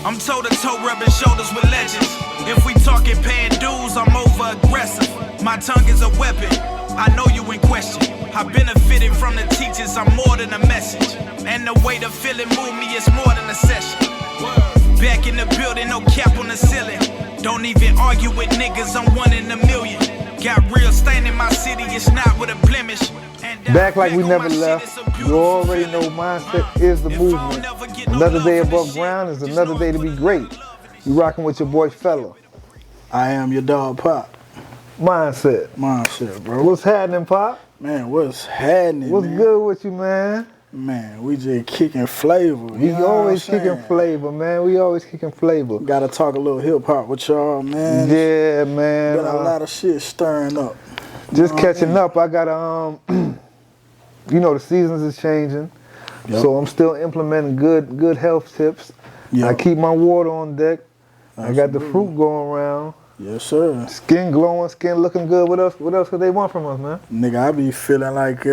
I'm toe-to-toe rubbing shoulders with legends. If we talking paying dues, I'm over-aggressive. My tongue is a weapon, I know you in question. I benefited from the teachers, I'm more than a message. And the way the feeling moved me is more than a session. Back in the building, no cap on the ceiling. Don't even argue with niggas, I'm one in a million. Got real stain in my city, it's not with a blemish. Back like we never left. You already know mindset is the movement. Another day above ground is another day to be great. You rocking with your boy Fella. I am your dog Pop. Mindset, bro. What's happening, Pop? Man, what's happening, What's man? good with you, man? Man, we just kicking flavor. We always kicking flavor, man. We always kicking flavor. Gotta talk a little hip hop with y'all, man. Yeah, man. Been a lot of shit stirring up. Just catching up. I got you know, the seasons is changing, so I'm still implementing good health tips. Yep. I keep my water on deck. Absolutely. I got the fruit going around. Yes, sir. Skin glowing, skin looking good. What else could they want from us, man? Nigga, I be feeling like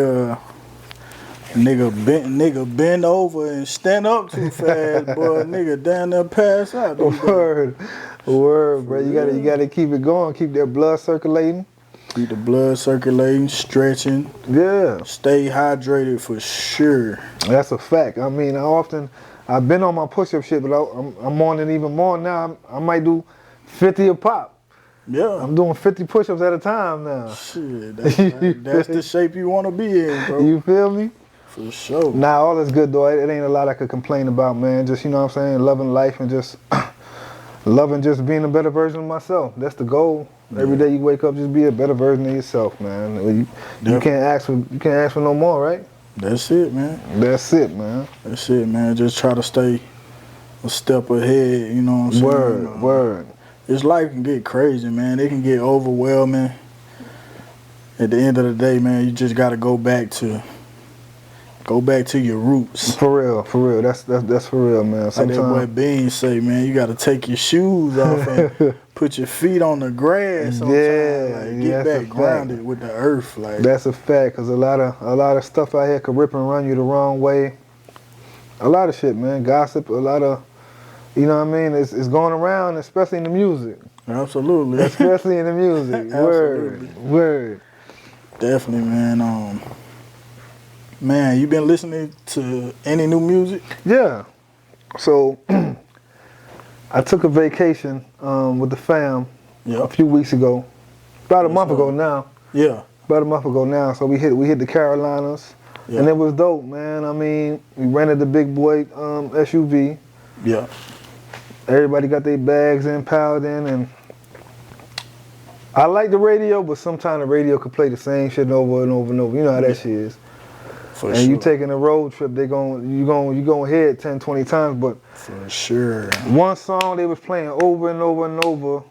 nigga bend over and stand up too fast, boy. Nigga down there pass out. Word, bro. You gotta keep it going. Keep that blood circulating. Keep the blood circulating, stretching. Yeah. Stay hydrated for sure. That's a fact. I mean, I've been on my push-up shit, but I'm on it even more now. I might do 50 a pop. Yeah. I'm doing 50 push-ups at a time now. Shit, that's the shape you want to be in, bro. You feel me? For sure. Nah, all is good, though. It ain't a lot I could complain about, man. Just, you know what I'm saying, loving life and just loving just being a better version of myself. That's the goal. Yeah. Every day you wake up, just be a better version of yourself, man. You can't ask for no more, right? That's it, man. That's it, man. That's it, man. Just try to stay a step ahead, you know what I'm saying? Word. This life can get crazy, man. It can get overwhelming. At the end of the day, man, you just gotta go back to your roots. For real. That's for real, man. Sometimes, like that boy Bean say, man, you gotta take your shoes off and put your feet on the grass. Sometimes. Get back grounded with the earth. Like that's a fact, cause a lot of stuff out here could rip and run you the wrong way. A lot of shit, man. Gossip, a lot of, you know what I mean? It's going around, especially in the music. Absolutely. Especially in the music. Word. Definitely, man. Man, you been listening to any new music? Yeah. So I took a vacation with the fam a few weeks ago. About a month ago now. Yeah. About a month ago now. So we hit the Carolinas. Yeah. And it was dope, man. I mean, we rented the big boy SUV. Yeah. Everybody got their bags in, piled in, and I like the radio, but sometimes the radio could play the same shit over and over and over. You know how that shit is. For sure. You taking a road trip, you gonna hear it 10, 20 times, but for sure. One song they was playing over and over and over,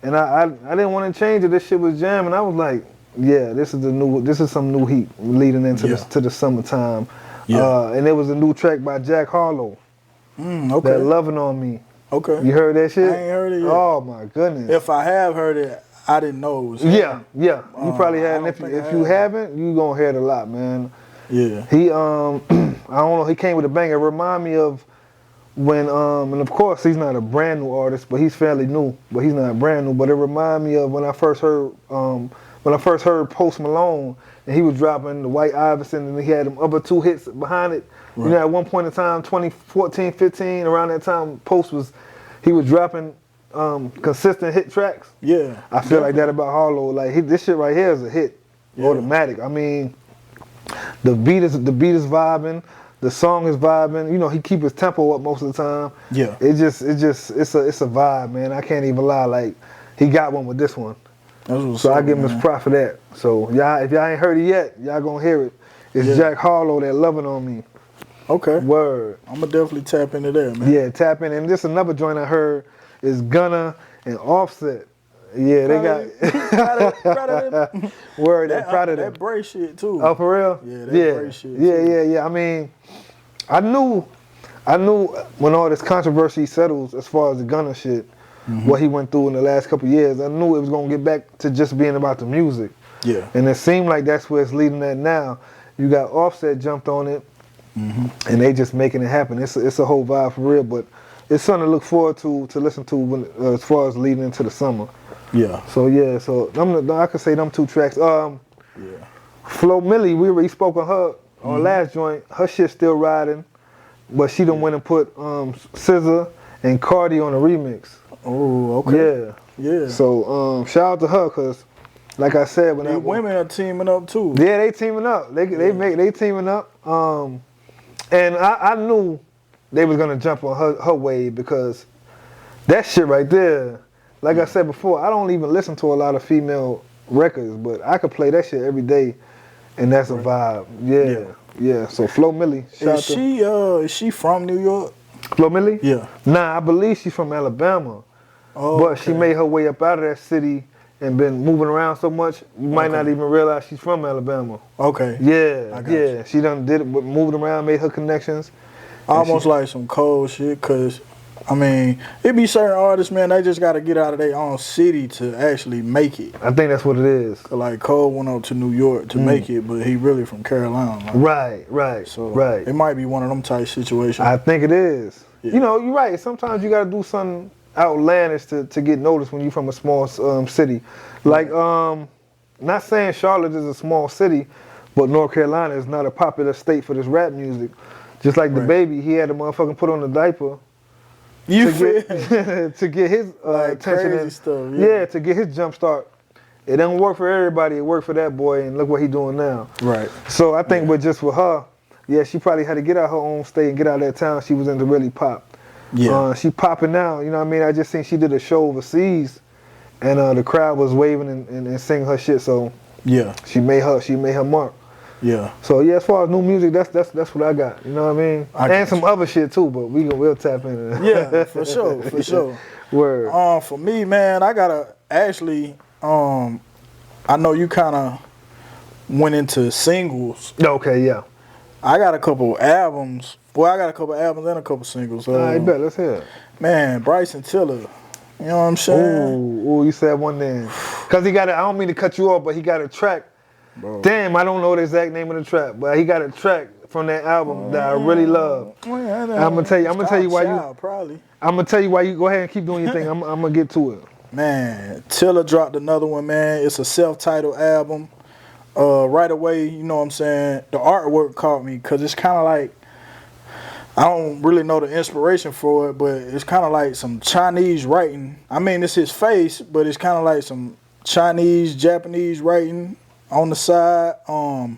and I didn't want to change it. This shit was jamming. I was like, yeah, this is some new heat leading into the summertime. Yeah. And it was a new track by Harlow. Okay. That Lovin' on Me. Okay. You heard that shit? I ain't heard it yet. Oh my goodness. If I have heard it, I didn't know it was him. Yeah. You probably hadn't. If you haven't, you gonna hear it a lot, man. Yeah. He I don't know, he came with a banger. It remind me of when and of course he's not a brand new artist, but he's fairly new. But he's not brand new. But it remind me of when I first heard Post Malone and he was dropping the White Iverson and he had them other two hits behind it. Right. You know, at one point in time, 2014, 15, around that time, Post was dropping consistent hit tracks. Yeah. I feel like that about Harlow. Like this shit right here is a hit, automatic. I mean, the beat is vibing, the song is vibing. You know, he keep his tempo up most of the time. Yeah. It's a vibe, man. I can't even lie. Like he got one with this one. So I give him his props for that. So y'all, if y'all ain't heard it yet, y'all gonna hear it. It's Harlow, that Lovin' on Me. Okay. Word. I'm gonna definitely tap into that, man. Yeah, tap in. And just another joint I heard is Gunna and Offset. Yeah, they got word. That Prada. That Bray shit too. Oh, for real? Yeah, that Bray shit. Yeah. I mean, I knew when all this controversy settles as far as the Gunna shit, what he went through in the last couple of years. I knew it was gonna get back to just being about the music. Yeah. And it seemed like that's where it's leading at now. You got Offset jumped on it, and they just making it happen. It's a whole vibe for real. But it's something to look forward to listen to when, as far as leading into the summer. Yeah. So yeah, so I could say them 2 tracks. Yeah. Flo Milli, we already spoke on her on last joint. Her shit still riding, but she done went and put SZA and Cardi on a remix. Oh, okay. Yeah. So shout out to her, cause like I said, when the women are teaming up too. Yeah, they teaming up. They teaming up. And I knew they was gonna jump on her wave because that shit right there. Like I said before, I don't even listen to a lot of female records, but I could play that shit every day, and that's a vibe. Yeah. So Flo Milli, is she from New York? Flo Milli? Yeah. Nah, I believe she's from Alabama. Oh, but she made her way up out of that city and been moving around so much, you might not even realize she's from Alabama. Okay. Yeah. She done did it, moved around, made her connections. Almost like some cold shit, cause I mean, it be certain artists, man, they just gotta get out of their own city to actually make it. I think that's what it is. Like Cole went up to New York to make it, but he really from Carolina. Like. Right. So it might be one of them type situations. I think it is. Yeah. You know, you're right. Sometimes you gotta do something outlandish to get noticed when you're from a small city. Like, not saying Charlotte is a small city, but North Carolina is not a popular state for this rap music. Just like the baby, he had to motherfucking put on the diaper to get his attention and stuff. Yeah, to get his jump start. It don't work for everybody. It worked for that boy, and look what he doing now. Right. So I think with her, she probably had to get out her own state and get out of that town she was in to really pop. Yeah. She popping now. You know what I mean? I just seen she did a show overseas, and the crowd was waving and singing her shit. So yeah, she made her mark. Yeah. So yeah, as far as new music, that's what I got. You know what I mean? And some other shit too, but we'll tap into that. Yeah, for sure. Word. For me, man, I gotta actually. I know you kind of went into singles. Okay, yeah. I got a couple albums. Well, I got a couple albums and a couple singles. I bet. Let's hear it. Man, Bryson Tiller. You know what I'm saying? Ooh, you said one name. Cause he got I don't mean to cut you off, but he got a track. Bro. Damn, I don't know the exact name of the track, but he got a track from that album that I really love. I'm gonna tell you why you. Probably. I'm gonna tell you why you go ahead and keep doing your thing. I'm gonna get to it. Man, Tiller dropped another one, man. It's a self-titled album. Right away, you know what I'm saying, the artwork caught me because it's kind of like, I don't really know the inspiration for it, but it's kind of like some Chinese writing. I mean, it's his face, but it's kind of like some Chinese, Japanese writing on the side. I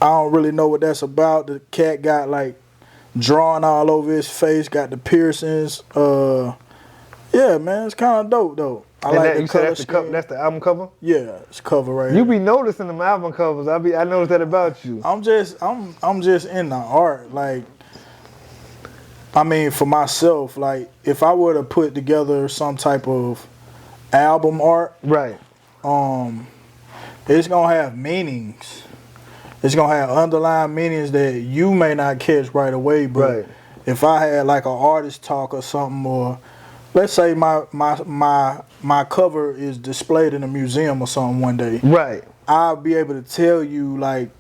don't really know what that's about. The cat got like drawn all over his face, got the piercings. Yeah, man, it's kind of dope though. I like the color scheme. That's the album cover? Yeah, it's cover right here. You be noticing them album covers. I noticed that about you. I'm just in the art. Like, I mean, for myself, like if I were to put together some type of album art, right? It's gonna have meanings. It's gonna have underlying meanings that you may not catch right away. But if I had like an artist talk or something, or let's say my cover is displayed in a museum or something one day. Right. I'll be able to tell you like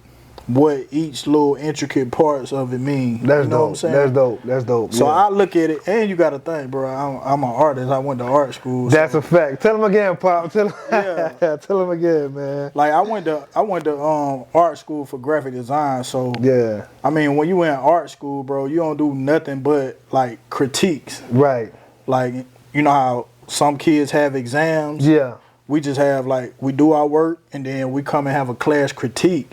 what each little intricate parts of it mean. That's you know dope. What I'm saying? That's dope. So I look at it, and you got to think, bro. I'm an artist. I went to art school. That's a fact. Tell him again, Pop. Tell him again, man. Like I went to art school for graphic design. So yeah. I mean, when you in art school, bro, you don't do nothing but like critiques. Right. Like, you know how some kids have exams? Yeah. We just have like, we do our work and then we come and have a class critique.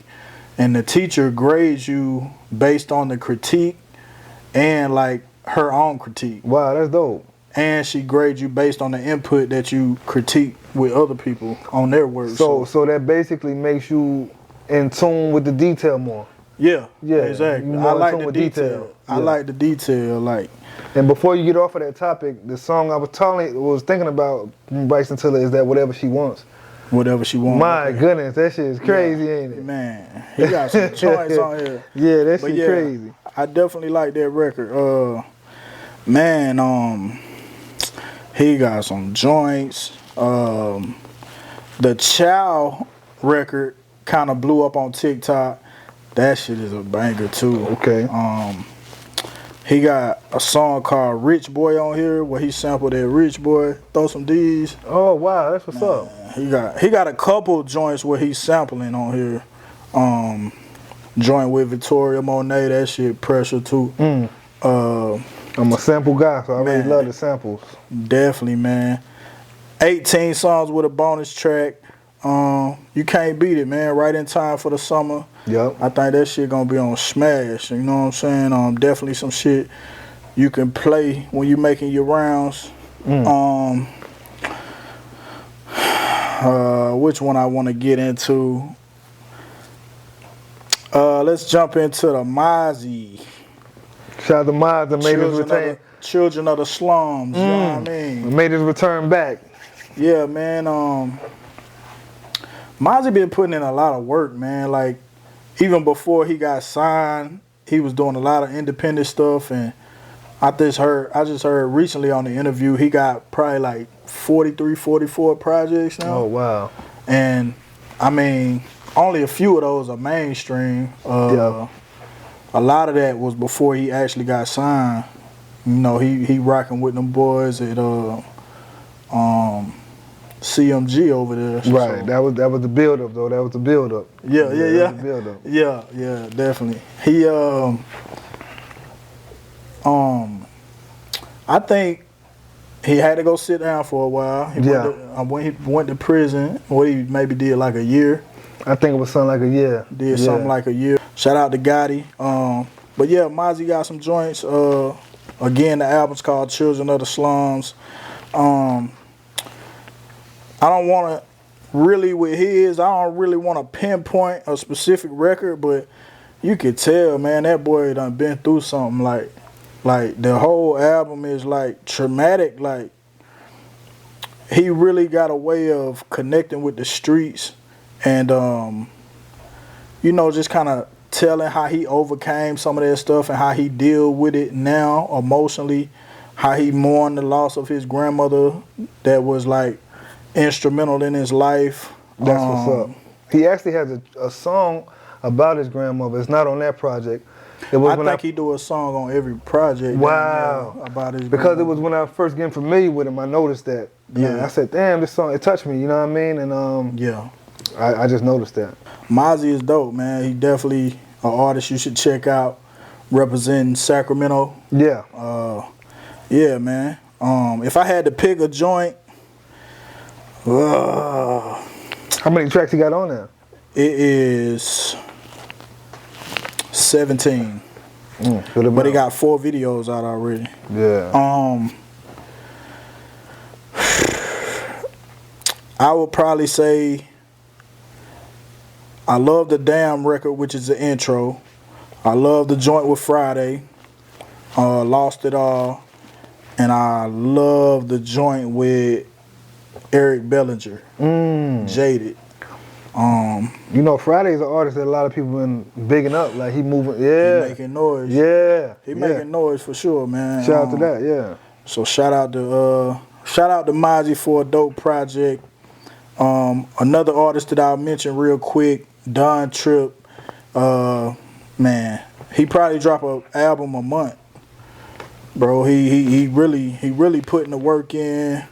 And the teacher grades you based on the critique and like her own critique. Wow, that's dope. And she grades you based on the input that you critique with other people on their work. So that basically makes you in tune with the detail more. Yeah, exactly. I like the detail. I like the detail, like. And before you get off of that topic, the song I was thinking about from Bryson Tiller is that Whatever She Wants. Whatever She Wants. My goodness, that shit is crazy, ain't it? Man, he got some joints on here. Yeah, that shit crazy. I definitely like that record. Man, he got some joints. The Chow record kind of blew up on TikTok. That shit is a banger too. Okay. He got a song called Rich Boy on here where he sampled that Rich Boy, Throw Some D's. Oh wow, that's what's up. He got a couple joints where he's sampling on here. Joint with Victoria Monet, that shit pressure too. I'm a sample guy, so I really love the samples. Definitely, man. 18 songs with a bonus track. You can't beat it, man. Right in time for the summer. Yep. I think that shit gonna be on smash. You know what I'm saying? Definitely some shit you can play when you making your rounds. Which one I want to get into? Let's jump into the Mozzy. Shout out to Mozzy that made his return. Children of the Slums. You know what I mean? Made his return back. Yeah, man. Mozzy been putting in a lot of work, man. Like, even before he got signed, he was doing a lot of independent stuff. And I just heard recently on the interview, he got probably like 43, 44 projects now. Oh, wow. And, I mean, only a few of those are mainstream. A lot of that was before he actually got signed. You know, he rocking with them boys at CMG over there. Right, so. that was the build up though. That was the build up. Yeah. The build up. Yeah, definitely. He I think he had to go sit down for a while. When he went to prison, he maybe did like a year. I think it was something like a year. Did something like a year. Shout out to Gotti. But yeah, Mozzy got some joints. Again, the album's called Children of the Slums. I don't want to really I don't really want to pinpoint a specific record, but you could tell, man, that boy done been through something. Like the whole album is like traumatic. Like, he really got a way of connecting with the streets and, you know, just kind of telling how he overcame some of that stuff and how he deal with it now emotionally, how he mourned the loss of his grandmother that was like instrumental in his life. That's what's up. He actually has a song about his grandmother. It's not on that project. I think he do a song on every project. Wow. About his because grandmother. It was when I first getting familiar with him, I noticed that. Yeah. I said, damn, this song, it touched me, you know what I mean? And yeah. I just noticed that. Mozzy is dope, man. He definitely an artist you should check out, representing Sacramento. Yeah. Yeah, man. If I had to pick a joint, how many tracks he got on there? It is 17. But he got 4 videos out already. Yeah. I would probably say I love the Damn record, which is the intro. I love the joint with Friday, Lost It All, and I love the joint with Eric Bellinger, Jaded. You know, Friday's an artist that a lot of people been bigging up. Like, he moving, He making noise. Yeah. He making noise for sure, man. Shout out to that, yeah. So shout out to Mozzy for a dope project. Another artist that I'll mention real quick, Don Tripp. Man, he probably drop an album a month. Bro, he really putting the work in.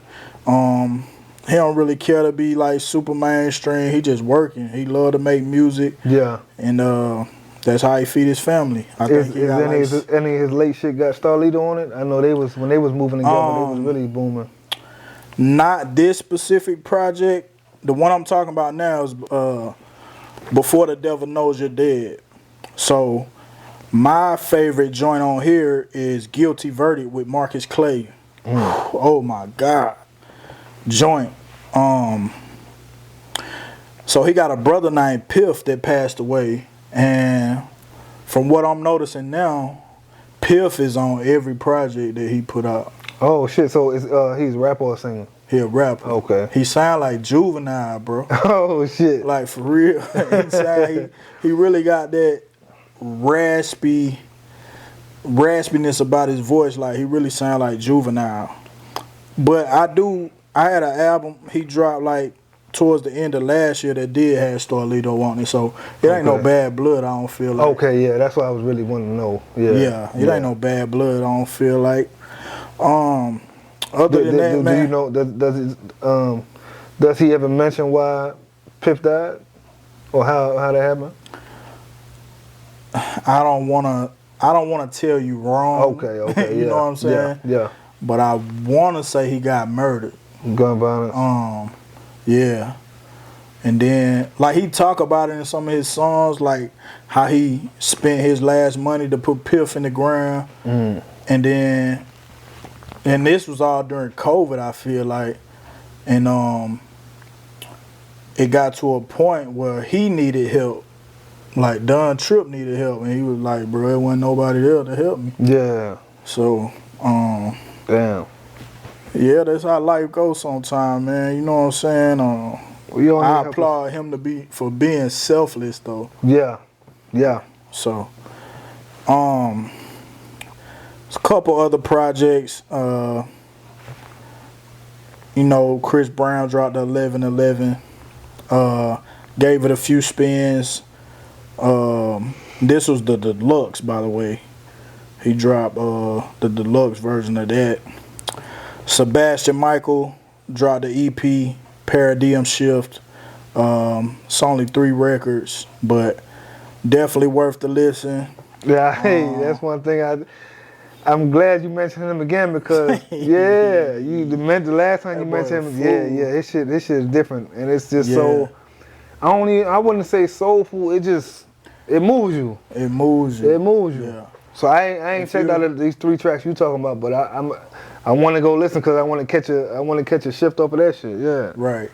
He don't really care to be like super mainstream. He just working. He love to make music. Yeah. And that's how he feed his family. Any of his late shit got Starlito on it? I know when they was moving together, they was really booming. Not this specific project. The one I'm talking about now is Before the Devil Knows You're Dead. So my favorite joint on here is Guilty Verdict with Marcus Clay. Oh my God. Joint. So he got a brother named Piff that passed away, and from what I'm noticing now, Piff is on every project that he put out. Oh shit! So he's a rapper or a singer? He a rapper. Okay. He sound like Juvenile, bro. Oh shit! Like for real. he really got that raspiness about his voice. Like he really sound like Juvenile. But I had an album he dropped like towards the end of last year that did have Starlito on it. So it ain't no bad blood, I don't feel like. Okay, yeah, that's what I was really wanting to know. Yeah, it ain't no bad blood, I don't feel like. Other than that, man. Do you know, does he ever mention why Piff died? Or how that happened? I don't wanna tell you wrong. Okay, you know what I'm saying? Yeah. But I wanna say he got murdered. Gun violence. Yeah. And then like he talk about it in some of his songs, like how he spent his last money to put Piff in the ground. And then this was all during COVID, I feel like. And it got to a point where he needed help. Like Don Tripp needed help, and he was like, bro, there wasn't nobody there to help me. Yeah. So, damn. Yeah, that's how life goes sometimes, man. You know what I'm saying? I applaud him for being selfless though. Yeah. So, there's a couple other projects. Chris Brown dropped the 11-11. Gave it a few spins. This was the Deluxe, by the way. He dropped the Deluxe version of that. Sebastian Mikael dropped the EP Paradigm Shift. It's only 3 records, but definitely worth the listen. Yeah, hey, that's one thing I'm glad you mentioned him again because the last time you mentioned him, this shit is different and it's just so. I wouldn't say soulful. It moves you. It moves you. Yeah. So I ain't checked out these 3 tracks you talking about, but I want to go listen because I want to catch a shift off of that shit. Yeah. Right.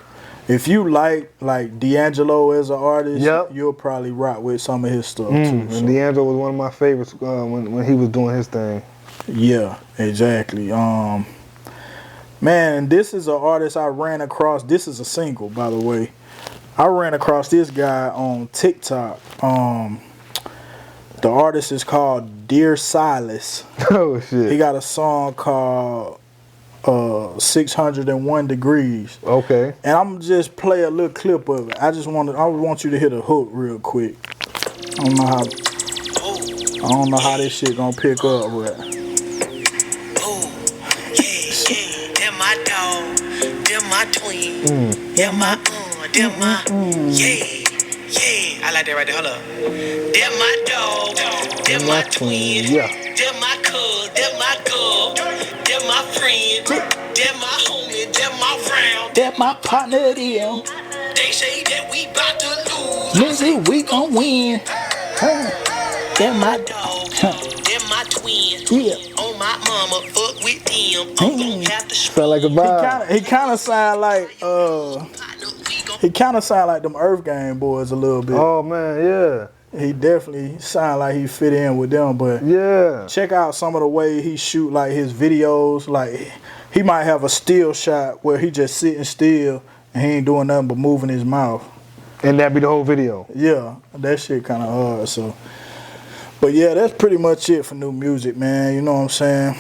If you like D'Angelo as an artist, you'll probably rock with some of his stuff too. So. And D'Angelo was one of my favorites when he was doing his thing. Yeah, exactly. Man, this is an artist I ran across. This is a single, by the way. I ran across this guy on TikTok. The artist is called Dear Silas. Oh shit. He got a song called 601 Degrees. Okay. And I'm just play a little clip of it. I want you to hear the hook real quick. I don't know how this shit gonna pick up, but they're my dog, they're my twin, they're my they're my I like that right there. Hold up. They're my dog, they're my twin, they're my cuz, they're my girl, they're my friend, they're my homie, they're my round, they're my partner. Them. They say that we bout to lose. Listen, we gon' win. They're my dog, they're my twin. Yeah. On my mama, fuck with them. I'm gon' have to spell like a vibe. He kind of sound like them Earth Gang boys a little bit. Oh man, yeah. He definitely sound like he fit in with them, but check out some of the way he shoot like his videos. Like he might have a still shot where he just sitting still and he ain't doing nothing but moving his mouth. And that be the whole video. Yeah, that shit kind of hard. So, but yeah, that's pretty much it for new music, man. You know what I'm saying?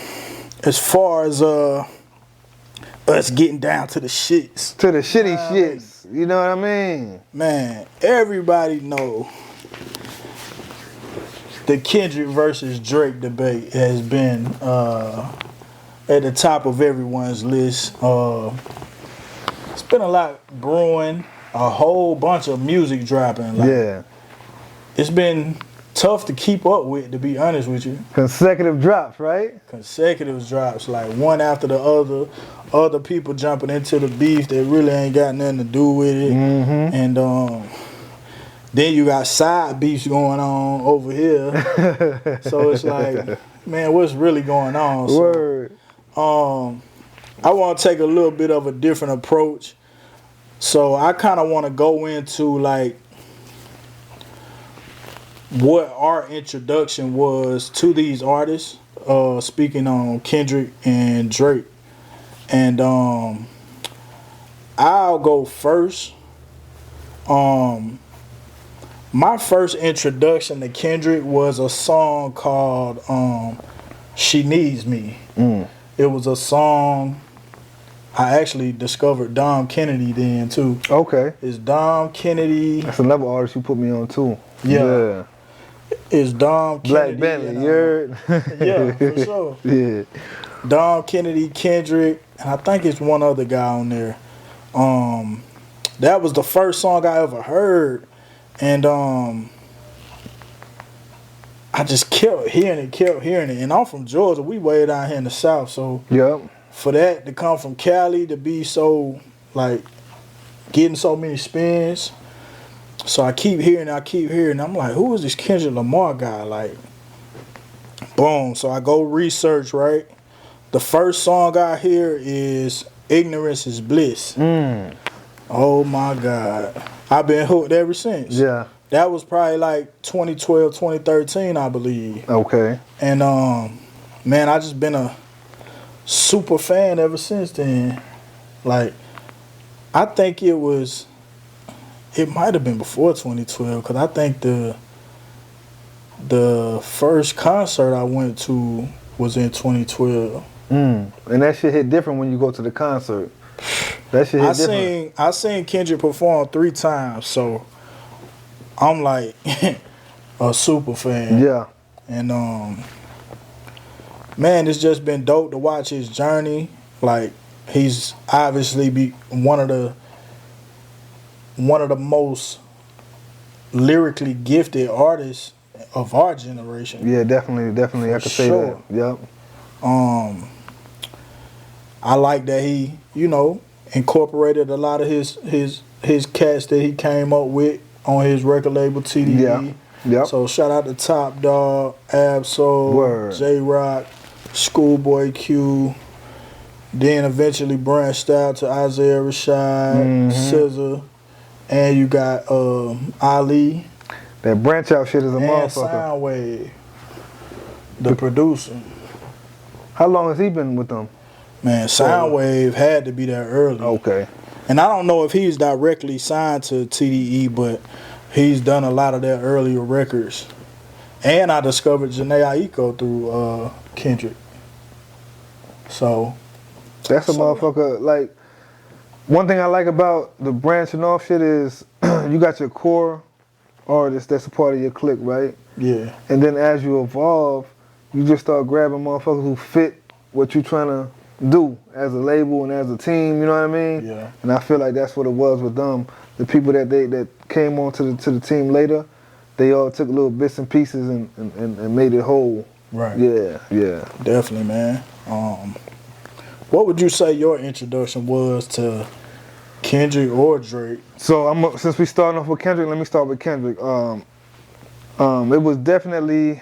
As far as us getting down to the shits, to the shitty shits. You know what I mean? Man, everybody know the Kendrick versus Drake debate has been at the top of everyone's list. It's been a lot brewing, a whole bunch of music dropping. Like, it's been tough to keep up with, to be honest with you. Consecutive drops, right? Consecutive drops, like one after the other. Other people jumping into the beef that really ain't got nothing to do with it. And then you got side beefs going on over here. So it's like, man, what's really going on? Word. So, I want to take a little bit of a different approach. So I kind of want to go into like what our introduction was to these artists, speaking on Kendrick and Drake. And I'll go first. My first introduction to Kendrick was a song called She Needs Me. It was a song I actually discovered Dom Kennedy then too. Okay. It's Dom Kennedy. That's another artist you put me on too. Yeah. It's Dom Black Kennedy. Bentley, and, you heard? Yeah, for sure. Yeah. Dom Kennedy, Kendrick, and I think it's one other guy on there. That was the first song I ever heard, and I just kept hearing it. And I'm from Georgia. We way down here in the South, so Yep. for that to come from Cali to be so like getting so many spins. So I keep hearing. I'm like, who is this Kendrick Lamar guy? Like, boom. So I go research, right? The first song I hear is Ignorance is Bliss. Oh my God. I've been hooked ever since. Yeah. That was probably like 2012, 2013, I believe. Okay. And man, I just been a super fan ever since then. Like, I think it might have been before 2012, because I think the first concert I went to was in 2012. And that shit hit different when you go to the concert. That shit hit different. I seen Kendrick perform 3 times, so I'm like a super fan. Yeah. And man, it's just been dope to watch his journey. Like, he's obviously be one of the most lyrically gifted artists of our generation. Yeah, definitely. I could say that. Yep. I like that he, incorporated a lot of his cats that he came up with on his record label TDE. Yeah. Yep. So shout out to Top Dog, Absol, J-Rock, Schoolboy Q. Then eventually branched out to Isaiah Rashad, SZA, and you got Ali. That branch out shit is a and motherfucker. Soundwave, the producer. How long has he been with them? Man, Soundwave had to be there early. Okay. And I don't know if he's directly signed to TDE, but he's done a lot of their earlier records. And I discovered Jhené Aiko through Kendrick. So that's a motherfucker. Like, one thing I like about the branching off shit is you got your core artists that's a part of your clique, right? Yeah. And then as you evolve, you just start grabbing motherfuckers who fit what you're trying to do as a label and as a team, you know what I mean? Yeah. And I feel like that's what it was with them. The people that came on to the team later, they all took little bits and pieces and made it whole. Right. Yeah. Definitely, man. What would you say your introduction was to Kendrick or Drake? So since we starting off with Kendrick, let me start with Kendrick. It was definitely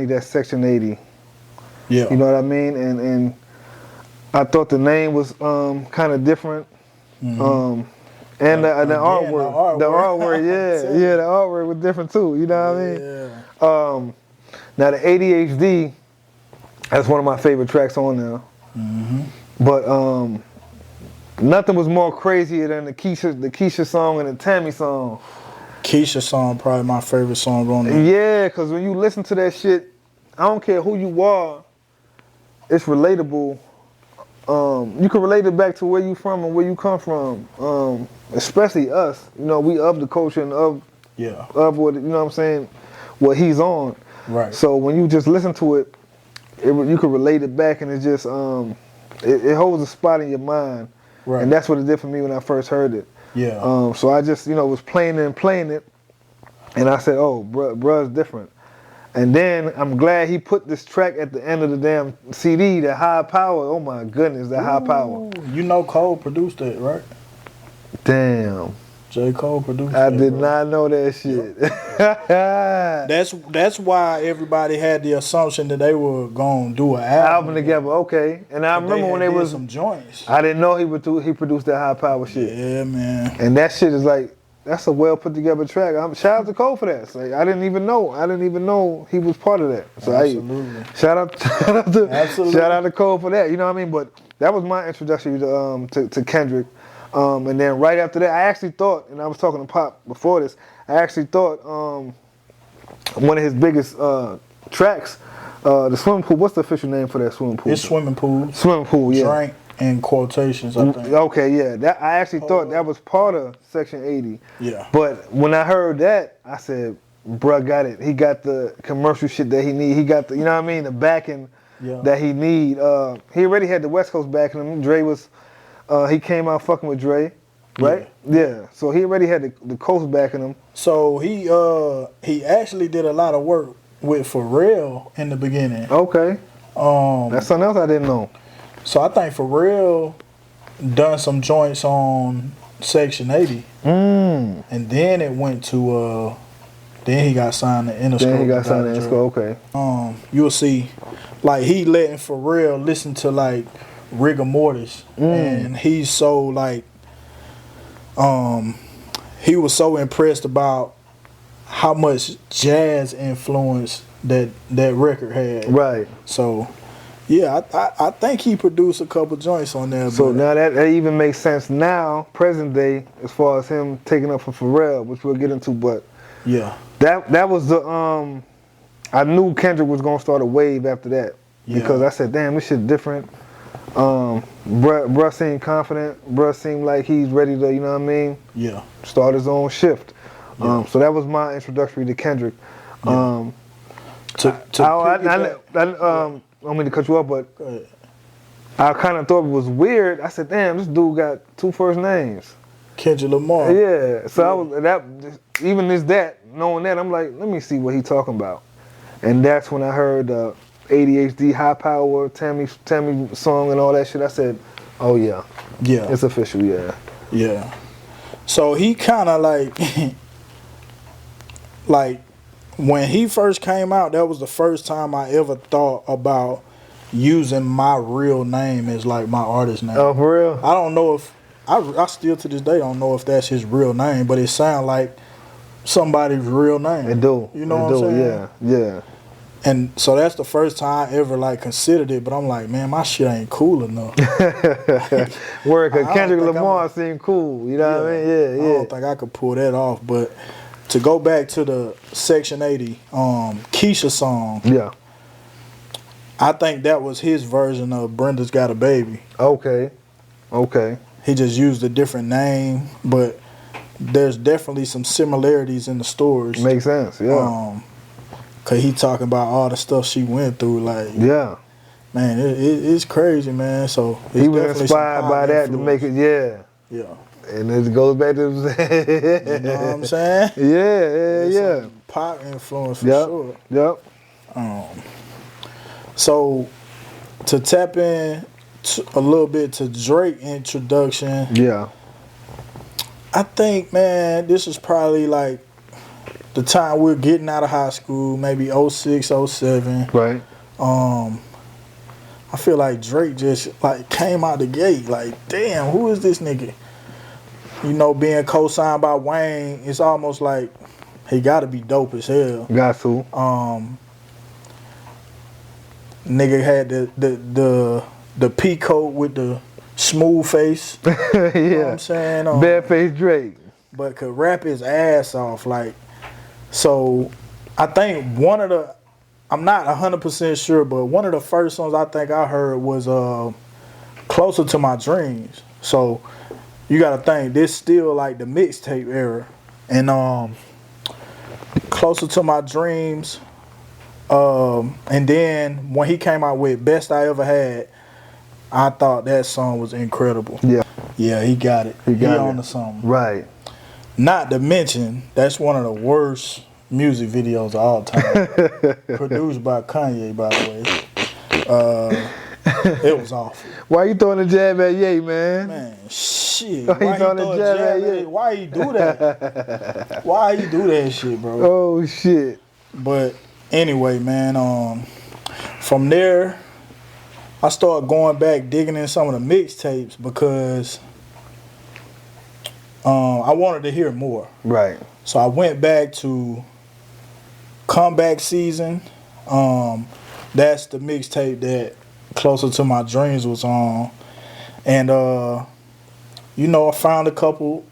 that Section 80. Yeah. You know what I mean? And I thought the name was kind of different. And the artwork. The artwork, yeah, the artwork was different too. You know what I mean? Now the ADHD, that's one of my favorite tracks on there. But nothing was more crazier than the Keisha song and the Tammy song. Keisha song probably my favorite song on there. Yeah, because when you listen to that shit, I don't care who you are, it's relatable. You can relate it back to where you from and where you come from. Especially us. You know, we of the culture and of what, you know what I'm saying, what he's on. Right. So when you just listen to it, you can relate it back, and it just it holds a spot in your mind. Right. And that's what it did for me when I first heard it. Yeah. So I just, was playing it, and I said, oh, bruh's different. And then I'm glad he put this track at the end of the damn CD, the High Power. Oh my goodness, the High Power. You know Cole produced it, right? Damn. J. Cole produced I that, did bro. not know that shit. That's why everybody had the assumption that they were gonna do an album together, okay. And I remember when they was some joints. I didn't know he produced that High Power shit. Yeah, man. And that shit is like, that's a well put together track. Shout out to Cole for that. So, I didn't even know he was part of that. So Absolutely. Shout out to Cole for that. You know what I mean? But that was my introduction to Kendrick. And then right after that, I actually thought, and I was talking to Pop before this, I actually thought one of his biggest tracks, the swimming pool. What's the official name for that swimming pool? It's swimming pool. Swimming pool, yeah. Drink in quotations, I think. Okay, yeah. That I actually thought that was part of Section 80. Yeah. But when I heard that, I said, bruh got it. He got the commercial shit that he need. He got the, you know what I mean, the backing that he need. He already had the West Coast backing him. Dre was, he came out fucking with Dre, right? Yeah. So he already had the Coast backing him. So he actually did a lot of work with Pharrell in the beginning. Okay. That's something else I didn't know. So I think Pharrell done some joints on Section 80. And then it went to, then he got signed to Interscope. Then he got signed to Interscope, okay. You'll see, like, he letting Pharrell listen to, like, Rigor Mortis. And he's so, like, he was so impressed about how much jazz influence that record had. Right. So, yeah, I think he produced a couple joints on there. So now that even makes sense now, present day, as far as him taking up for Pharrell, which we'll get into. But yeah, that was the I knew Kendrick was gonna start a wave after that because I said, damn, this shit different. Bruh seemed confident. Bruh seemed like he's ready to, you know what I mean? Yeah. Start his own shift. Yeah. So that was my introductory to Kendrick. Yeah. I don't mean to cut you off, but I kind of thought it was weird. I said, damn, this dude got 2 first names. Kendrick Lamar. Yeah. So I was even knowing that, I'm like, let me see what he talking about. And that's when I heard ADHD, High Power, Tammy song and all that shit. I said, oh yeah. Yeah. It's official, yeah. Yeah. So he kind of like when he first came out, that was the first time I ever thought about using my real name as like my artist name. Oh, for real? I don't know if I still to this day don't know if that's his real name, but it sounds like somebody's real name. It do. You know what I'm saying? Yeah. And so that's the first time I ever like considered it, but I'm like, man, my shit ain't cool enough. Word, cause Kendrick Lamar seemed cool. You know what I mean? Yeah. I don't think I could pull that off, but to go back to the Section 80 Keisha song. Yeah. I think that was his version of Brenda's Got a Baby. Okay. He just used a different name, but there's definitely some similarities in the stories. Makes sense, yeah. Cause he talking about all the stuff she went through, like man, it's crazy, man. So he was inspired by that to make it, yeah. And it goes back to you know what I'm saying? Yeah. Pop influence for sure. Yep. So to tap in a little bit to Drake introduction. Yeah. I think, man, this is probably like the time we're getting out of high school, maybe 06, 07. Right. I feel like Drake just like came out the gate like, damn, who is this nigga? You know, being co-signed by Wayne, it's almost like he gotta be dope as hell. Got to. Nigga had the peacoat with the smooth face. You know what I'm saying? Bareface Drake. But could rap his ass off. Like, so I think one of the, I'm not 100% sure, but one of the first songs I think I heard was Closer to My Dreams. So you gotta think, this still like the mixtape era. And Closer to My Dreams, and then when he came out with Best I Ever Had, I thought that song was incredible. Yeah, he got it. He on the song. Right. Not to mention, that's one of the worst music videos of all time. Produced by Kanye, by the way. It was awful. Why you throwing a jab at Ye, man? Man, shit. Why you throwing a jab at Ye? Why you do that? Why you do that shit, bro? Oh, shit. But anyway, man, from there, I started going back, digging in some of the mixtapes because I wanted to hear more. Right. So I went back to Comeback Season. That's the mixtape that Closer to My Dreams was on. And, you know, I found a couple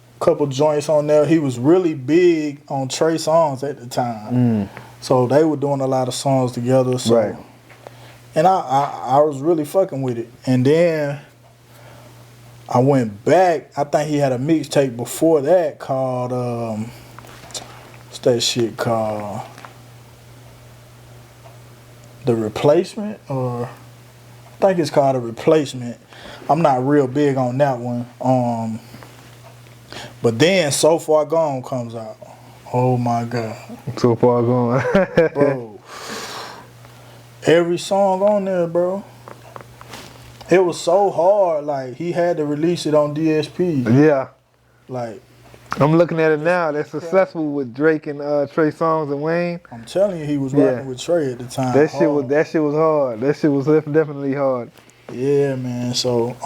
joints on there. He was really big on Trey Songz at the time. So they were doing a lot of songs together. So. Right. And I was really fucking with it. And then I went back. I think he had a mixtape before that called what's that shit called? The Replacement, or I think it's called The Replacement. I'm not real big on that one. But then So Far Gone comes out. Oh my God. So Far Gone. Bro. Every song on there, bro. It was so hard. Like, he had to release it on DSP. Yeah. Like, I'm looking at it now. They're successful with Drake and Trey Songz and Wayne. I'm telling you, he was rocking with Trey at the time. That shit was hard. That shit was definitely hard. Yeah, man. So,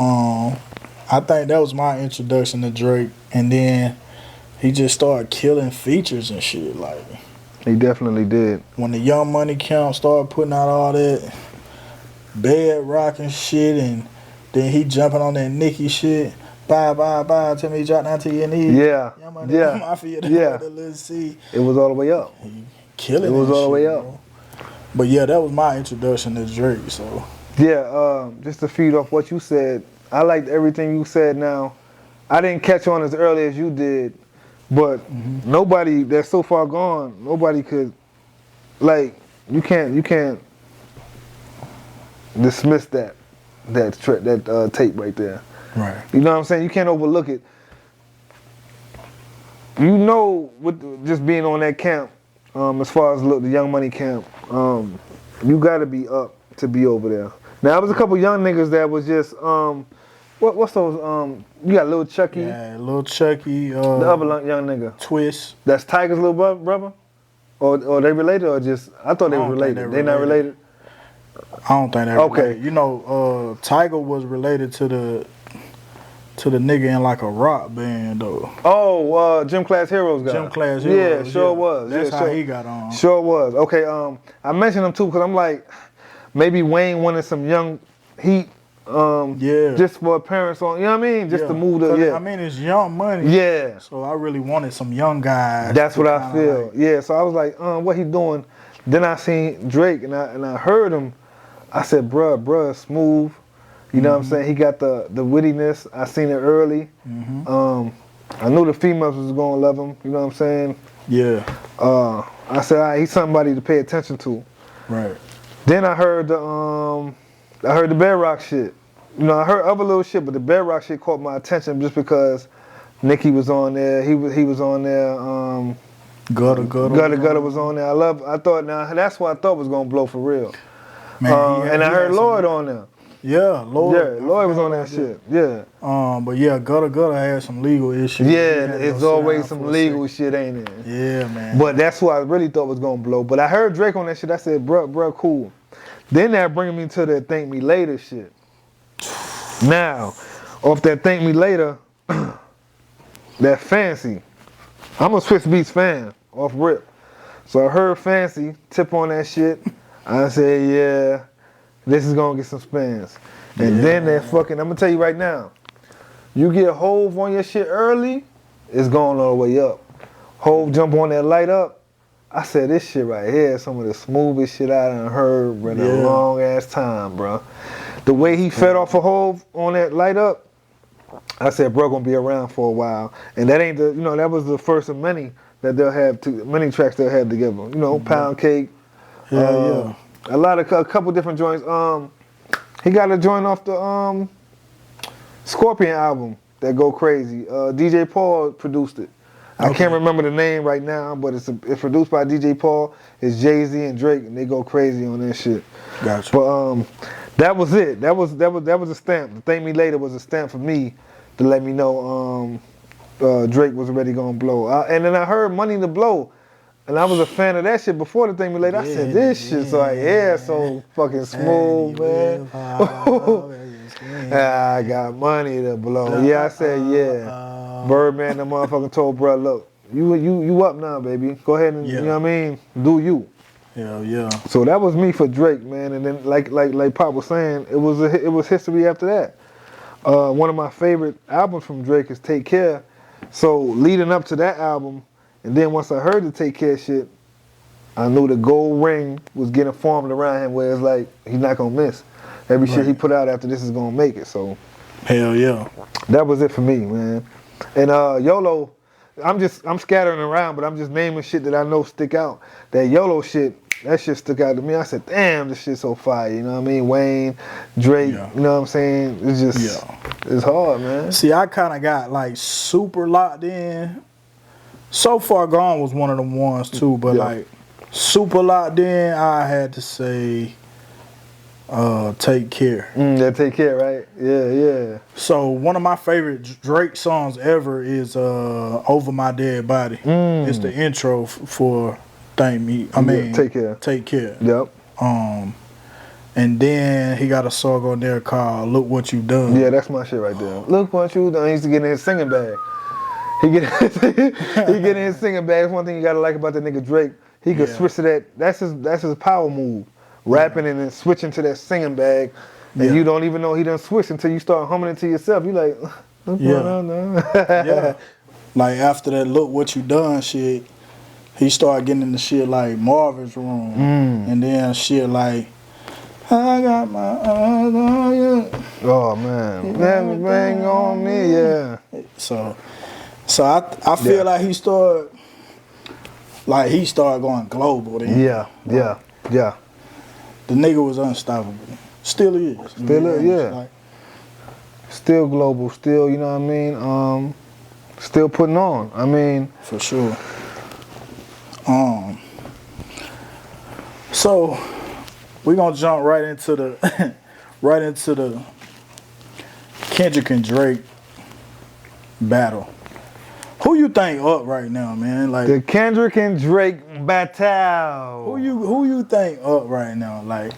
I think that was my introduction to Drake, and then he just started killing features and shit. Like, he definitely did. When the Young Money Camp started putting out all that bed rocking shit, and then he jumping on that Nicki shit. Bye, bye, bye. Tell me you drop down to your knees. Yeah. Yeah. Mafia, yeah. Let's see. It was all the way up. He killing it. Was all the way up. Bro. But yeah, that was my introduction to Drake. So yeah, just to feed off what you said, I liked everything you said. Now, I didn't catch on as early as you did, but nobody that's So Far Gone, nobody could, like, you can't dismiss that tape right there. Right. You know what I'm saying? You can't overlook it. You know, with just being on that camp, as far as the Young Money camp, you got to be up to be over there. Now, there was a couple young niggas that was just, what's those, you got Lil Chucky. Yeah, Lil Chucky. The other young nigga. Twist. That's Tiger's little brother? Or they related or just, I thought they were related. They not related? I don't think they're related. You know, Tiger was related to the nigga in like a rock band though. Oh, Gym Class Heroes guy. Gym Class Heroes. Yeah, sure was. That's yeah, how he got on. Sure was. Okay, I mentioned him too because I'm like, maybe Wayne wanted some young heat. Just for parents on, you know what I mean? Just to move the, I mean, it's Young Money. Yeah. So I really wanted some young guys. That's what I feel. Like, yeah, so I was like, what he doing? Then I seen Drake and I heard him. I said, bruh, smooth. You know what I'm saying? He got the wittiness. I seen it early. I knew the females was gonna love him. You know what I'm saying? Yeah. I said, all right, he's somebody to pay attention to. Right. Then I heard the Bedrock shit. You know, I heard other little shit, but the Bedrock shit caught my attention just because Nicki was on there. He was on there. Gutter was on there. I thought that's what I thought was gonna blow for real. Man, and I heard Lloyd on there. Yeah, Lloyd. Yeah, Lloyd was on that shit. Yeah. But yeah, Gutter had some legal issues. Yeah, it's always some legal shit, ain't it? Yeah, man. But that's what I really thought was gonna blow. But I heard Drake on that shit. I said, bruh, cool. Then that bring me to the Thank Me Later shit. Now, off that Thank Me Later, that Fancy. I'm a Swiss Beats fan, off rip. So I heard Fancy tip on that shit. I said, yeah, this is gonna get some spins. And then that fucking, I'm gonna tell you right now, you get Hove on your shit early, it's going all the way up. Hove jump on that light up. I said, this shit right here is some of the smoothest shit I done heard in a long ass time, bro. The way he fed off a Hove on that light up, I said, bro, gonna be around for a while. And that ain't that was the first of many that they'll have, many tracks they'll have together. You know, Pound Cake. A couple different joints. He got a joint off the Scorpion album that go crazy. DJ Paul produced it. I can't remember the name right now, but it's produced by DJ Paul. It's Jay-Z and Drake, and they go crazy on that shit. Gotcha. But that was it. That was a stamp. The Thank Me Later was a stamp for me to let me know Drake was already gonna blow. And then I heard Money to Blow. And I was a fan of that shit before the Thank Me Later. I said, this shit's like, so fucking smooth, man. I got money to blow. Yeah, I said, yeah. Birdman, the motherfucker told bro, look, you up now, baby. Go ahead and, you know what I mean, do you. Yeah. So that was me for Drake, man. And then like Pop was saying, it was history after that. One of my favorite albums from Drake is Take Care. So leading up to that album, and then once I heard the Take Care shit, I knew the gold ring was getting formed around him where it's like, he's not gonna miss. Every shit he put out after this is gonna make it. So Hell yeah. That was it for me, man. And YOLO, I'm scattering around, but I'm just naming shit that I know stick out. That YOLO shit, that shit stuck out to me. I said, damn, this shit's so fire. You know what I mean? Wayne, Drake, Yeah. you know what I'm saying? It's just, it's hard, man. See, I kind of got like super locked in. So Far Gone was one of them ones too, but like super locked in, I had to say Take Care. Yeah, Take Care, right? Yeah. So one of my favorite Drake songs ever is Over My Dead Body. It's the intro for Take Care. Take Care. Yep. And then he got a song on there called Look What You Done. Yeah, that's my shit right there. Look what you done. He used to get in his singing bag. He get in his singing bag. That's one thing you gotta like about the nigga Drake. He could switch to that. That's his power move. Rapping and then switching to that singing bag. And you don't even know he done switched until you start humming it to yourself. You like, what's going on now? Yeah. Like after that Look What You Done shit, he started getting into shit like Marvin's Room. And then shit like I got my eyes on you. Oh man. Bang on me, yeah. So I feel like he started going global then. Yeah. The nigga was unstoppable. Still is. Like, still global, still, you know what I mean? Still putting on. I mean, for sure. So we're gonna jump right into the Kendrick and Drake battle. Who you think up right now, man? Like the Kendrick and Drake battle. Who you think up right now? Like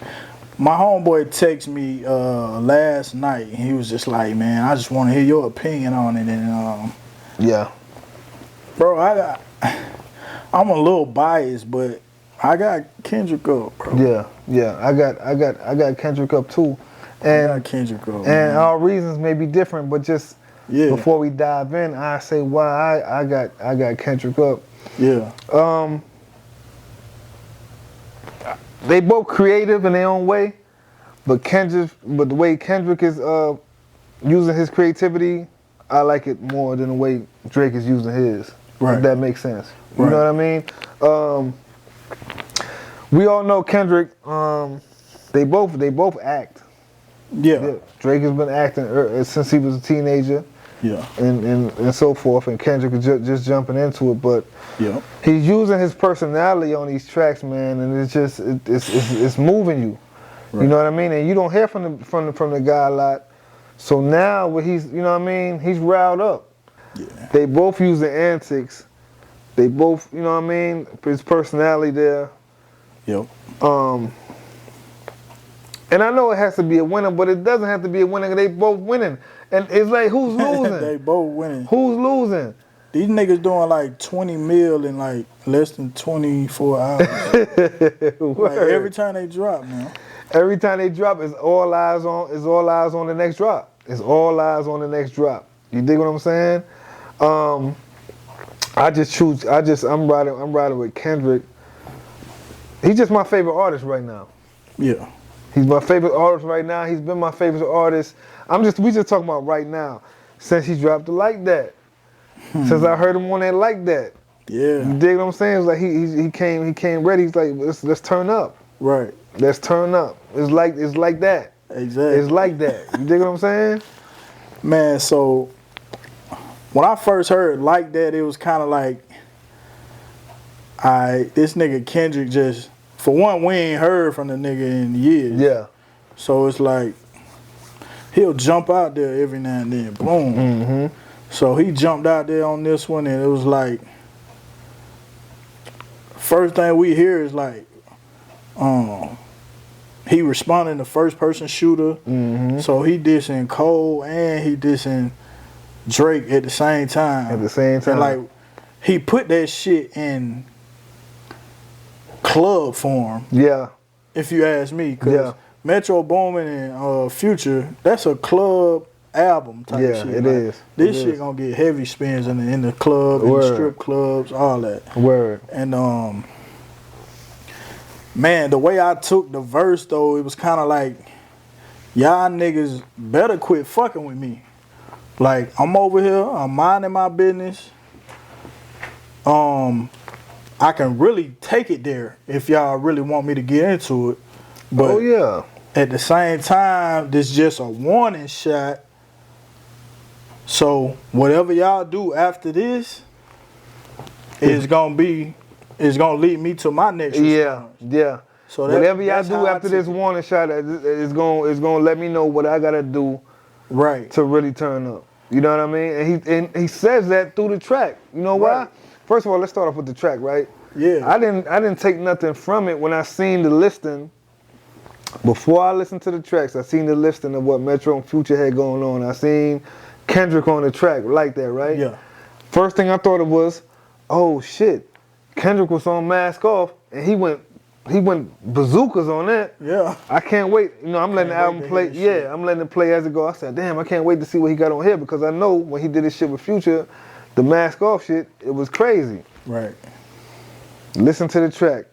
my homeboy texted me last night and he was just like, man, I just want to hear your opinion on it. And yeah, bro, I'm a little biased, but I got Kendrick up, bro. Yeah. I got Kendrick up too. And I got Kendrick up. And our reasons may be different, but just before we dive in, I say why I got Kendrick up. Yeah. They both creative in their own way, but the way Kendrick is using his creativity, I like it more than the way Drake is using his. Right. If that makes sense. You know what I mean? We all know Kendrick. They both act. Yeah. Drake has been acting since he was a teenager. Yeah. And so forth. And Kendrick is just jumping into it, but he's using his personality on these tracks, man, and it's moving you. Right. You know what I mean? And you don't hear from the guy a lot. So now what he's, you know what I mean? He's riled up. Yeah. They both use the antics. They both, you know what I mean? His personality there. Yep. And I know it has to be a winner, but it doesn't have to be a winner. They both winning. And it's like, who's losing? They both winning. Who's losing? These niggas doing like 20 mil in like less than 24 hours. Like every time they drop, man. Every time they drop, it's all eyes on the next drop. It's all eyes on the next drop. You dig what I'm saying? I'm riding with Kendrick. He's just my favorite artist right now. Yeah. He's my favorite artist right now. He's been my favorite artist. We just talking about right now. Since he dropped it Like That. Since I heard him on that Like That. Yeah. You dig what I'm saying? It's like he came ready. He's like, let's turn up. Right. Let's turn up. It's like that. Exactly. It's like that. You dig what I'm saying? Man, so when I first heard Like That, it was kind of like, this nigga Kendrick just, for one, we ain't heard from the nigga in years. Yeah. So it's like, he'll jump out there every now and then. Boom. Mm-hmm. So he jumped out there on this one, and it was like, first thing we hear is like, he responding to first person shooter. Mm-hmm. So he dissing Cole and he dissing Drake at the same time. And like, he put that shit in club form. Yeah. If you ask me. Cause Metro Boomin and Future, that's a club album type shit. Yeah, it is. This shit gonna get heavy spins in the club, in the strip clubs, all that. Word. And man, the way I took the verse though, it was kind of like y'all niggas better quit fucking with me. Like, I'm over here, I'm minding my business. I can really take it there if y'all really want me to get into it. But at the same time, this just a warning shot. So whatever y'all do after this is gonna lead me to my next response. Yeah. So whatever y'all do after this warning shot is gonna let me know what I gotta do to really turn up. You know what I mean? And he says that through the track. You know why? First of all, let's start off with the track, right? Yeah. I didn't take nothing from it when I seen the listing. Before I listened to the tracks, I seen the listing of what Metro and Future had going on. I seen Kendrick on the track like that, right? Yeah. First thing I thought it was, oh shit, Kendrick was on Mask Off, and he went bazookas on that. Yeah. I can't wait. You know, I'm letting the album play. Yeah, I'm letting it play as it go. I said, damn, I can't wait to see what he got on here because I know when he did this shit with Future, the Mask Off shit, it was crazy. Right. Listen to the track.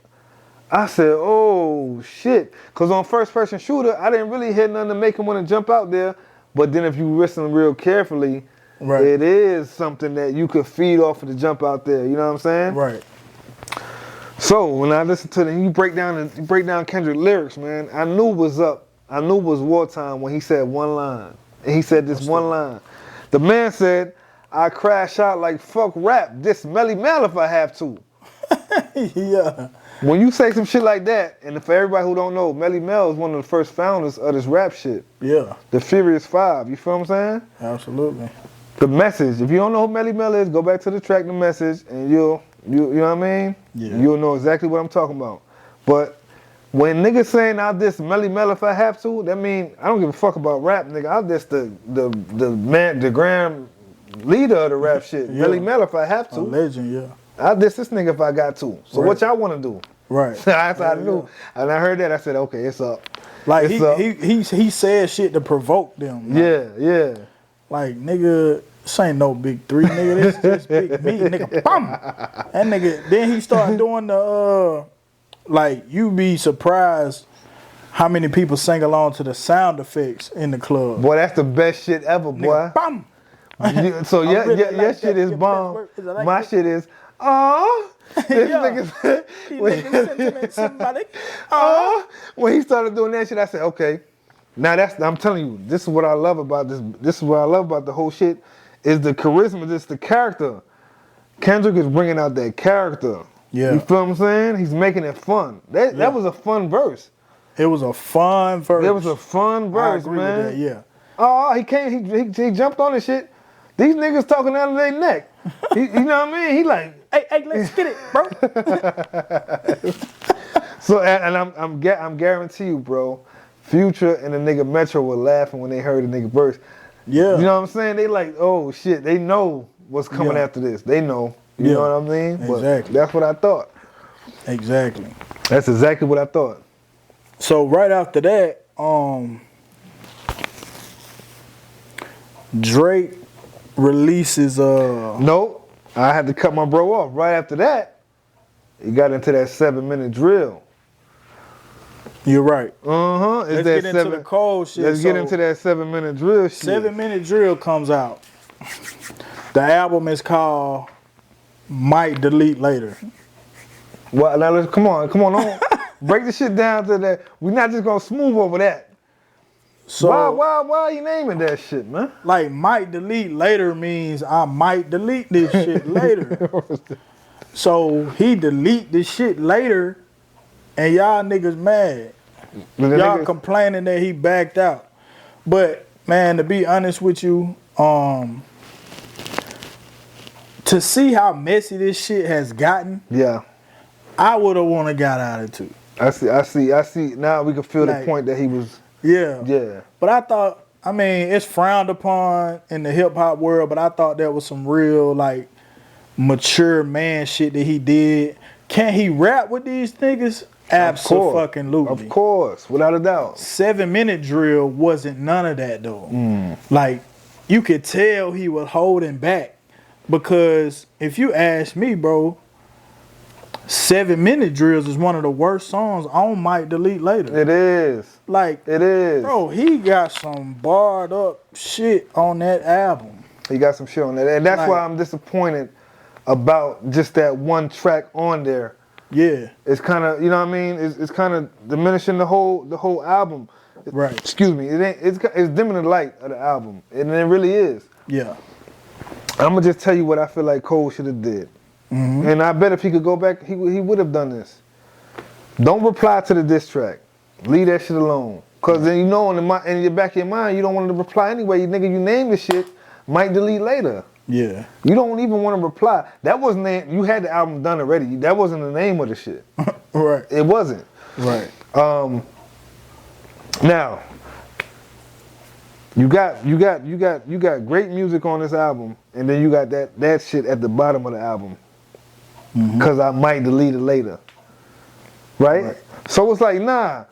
I said, oh shit. Cause on First Person Shooter, I didn't really hear nothing to make him want to jump out there. But then if you listen real carefully, it is something that you could feed off of the jump out there. You know what I'm saying? Right. So when I listen to you break down Kendrick lyrics, man, I knew it was up. I knew it was wartime when he said one line. And he said this one line. The man said, I crash out like fuck rap, this Melly Mel if I have to. Yeah. When you say some shit like that, and for everybody who don't know, Melly Mel is one of the first founders of this rap shit. Yeah. The Furious Five, you feel what I'm saying? Absolutely. The Message, if you don't know who Melly Mel is, go back to the track The Message, and you know what I mean? Yeah. You'll know exactly what I'm talking about. But when niggas saying I'll diss Melly Mel if I have to, that mean I don't give a fuck about rap, nigga. I'll diss the grand leader of the rap shit, Melly Mel if I have to. A legend, yeah. I'll diss this nigga if I got to. So what y'all want to do? Right. That's how I knew. And I heard that, I said, okay, it's up. Like he said shit to provoke them. Like, yeah. Like, nigga, this ain't no big three, nigga. This just big me, nigga. Bam! That nigga, then he started doing the, like, you be surprised how many people sing along to the sound effects in the club. Boy, that's the best shit ever, boy. Nigga, bam! So your shit is bomb. My shit is, this nigga said, when he started doing that shit, I said, okay. Now I'm telling you, this is what I love about this. This is what I love about the whole shit, is the charisma, just the character. Kendrick is bringing out that character. Yeah. You feel what I'm saying? He's making it fun. That was a fun verse. It was a fun verse. It was a fun verse, I agree man. With that, yeah. Oh, he came, he jumped on this shit. These niggas talking out of their neck. You know what I mean? He like, hey, let's get it, bro. So, and I'm guarantee you, bro, Future and the nigga Metro were laughing when they heard the nigga verse. Yeah. You know what I'm saying? They like, oh shit, they know what's coming after this. They know. You know what I mean? Exactly. But that's what I thought. Exactly. That's exactly what I thought. So right after that, Drake releases Nope. I had to cut my bro off. Right after that, he got into that 7-minute drill. You're right. Let's get into the cold shit. Let's get into that 7-minute drill shit. 7-minute drill comes out. The album is called Might Delete Later. Well, now let's come on. Break the shit down to that. We're not just gonna smooth over that. So why are you naming that shit, man? Like, might delete later means I might delete this shit later. So he delete this shit later, and y'all niggas mad. Y'all complaining that he backed out. But man, to be honest with you, to see how messy this shit has gotten, I would have wanna got out of it too. I see. Now we can feel the point that he was. Yeah. But I thought, I mean, it's frowned upon in the hip hop world, but I thought that was some real, like, mature man shit that he did. Can he rap with these niggas? Absolutely. Of course, without a doubt. 7-minute drill wasn't none of that though. Like, you could tell he was holding back, because if you ask me, bro, 7-minute drills is one of the worst songs on Might Delete Later. It is. Like, It is. bro, he got some barred up shit on that album. He got some shit on that. And that's Like, why I'm disappointed about just that one track on there. Yeah. It's kind of, you know what I mean? It's kind of diminishing the whole album. Right. Excuse me. It's dimming the light of the album. And it really is. Yeah. I'm going to just tell you what I feel like Cole should have did. Mm-hmm. And I bet if he could go back, he would have done this. Don't reply to the diss track. Leave that shit alone. Because then you know in the back of your mind, you don't want to reply anyway. You nigga, you name the shit, Might Delete Later. Yeah. You don't even want to reply. That wasn't you had the album done already. That wasn't the name of the shit. Right. It wasn't. Right. Now, you got great music on this album, and then you got that shit at the bottom of the album. Cause I might delete it later. Right? So it's like, nah.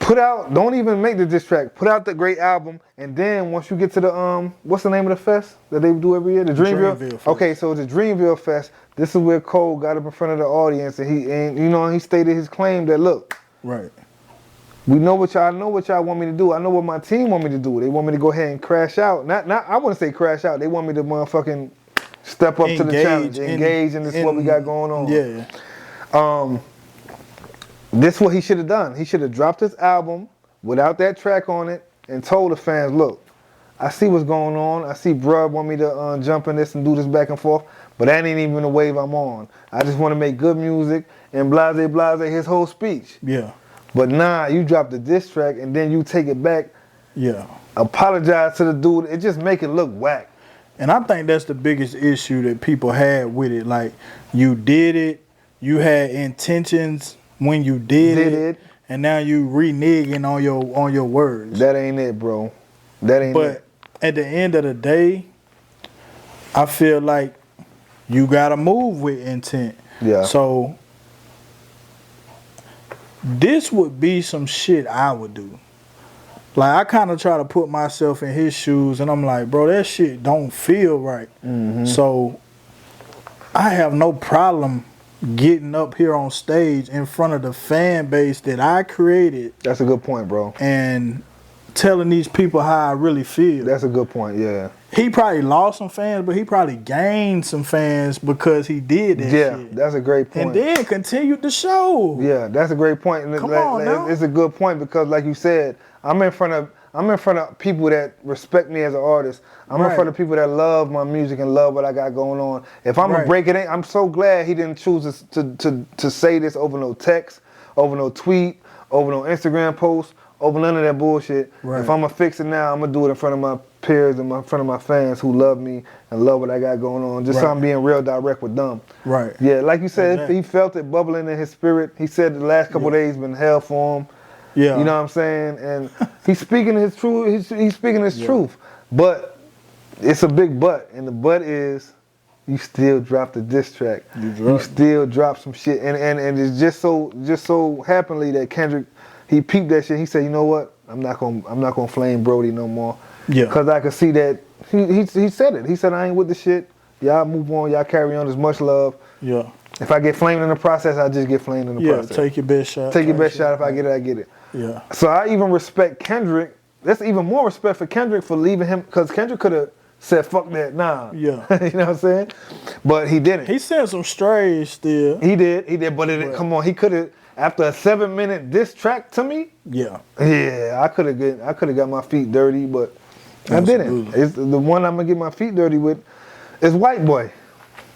Don't even make the diss track. Put out the great album, and then once you get to the what's the name of the fest that they do every year? The Dreamville Fest. Okay, so the Dreamville Fest. This is where Cole got up in front of the audience, and he stated his claim that look, Right. I know what y'all want me to do. I know what my team want me to do. They want me to go ahead and crash out. Not I wouldn't say crash out. They want me to motherfucking step up to the challenge, engage in this what we got going on. Yeah. This is what he should have done. He should have dropped his album without that track on it and told the fans, look, I see what's going on. I see bruh want me to jump in this and do this back and forth, but that ain't even the wave I'm on. I just want to make good music and blase, his whole speech. Yeah. But nah, you drop the diss track and then you take it back. Yeah. Apologize to the dude. It just make it look whack. And I think that's the biggest issue that people had with it. Like, you did it, you had intentions when you did it, and now you reneging on your words. That ain't it, bro. That ain't it. But at the end of the day, I feel like you gotta move with intent. Yeah. So this would be some shit I would do. Like, I kind of try to put myself in his shoes, and I'm like, bro, that shit don't feel right. Mm-hmm. So I have no problem getting up here on stage in front of the fan base that I created. That's a good point, bro. And telling these people how I really feel. That's a good point, yeah. He probably lost some fans, but he probably gained some fans because he did that shit. Yeah, that's a great point. And then continued the show. Yeah, that's a great point. And Come on now. It's a good point because, like you said, I'm in front of people that respect me as an artist. I'm in front of people that love my music and love what I got going on. If I'm gonna break it in, I'm so glad he didn't choose to say this over no text, over no tweet, over no Instagram post, over none of that bullshit. Right. If I'm gonna fix it now, I'm gonna do it in front of my peers and in front of my fans who love me and love what I got going on. Just so I'm being real direct with them. Right. Yeah, like you said, he felt it bubbling in his spirit. He said the last couple of days been hell for him. Yeah. You know what I'm saying? And he's speaking his truth. He's speaking his truth. But it's a big but. And the but is you still drop the diss track. You still drop some shit. And it's just so happenly that Kendrick, he peeped that shit. He said, you know what? I'm not gonna flame Brody no more. Yeah. Cause I could see that he said it. He said, I ain't with the shit. Y'all move on, y'all carry on. There's much love. Yeah. If I get flamed in the process, I just get flamed in the process. Yeah, take your best shot. Take your best shot. If I get it, I get it. Yeah. So I even respect Kendrick. That's even more respect for Kendrick for leaving him, because Kendrick could have said, fuck that, nah. Yeah. You know what I'm saying? But he didn't. He said some strays still. He did, but come on, he could have, after a 7-minute diss track to me, yeah, I could have got my feet dirty, but I didn't. It's the one I'm gonna get my feet dirty with is White Boy.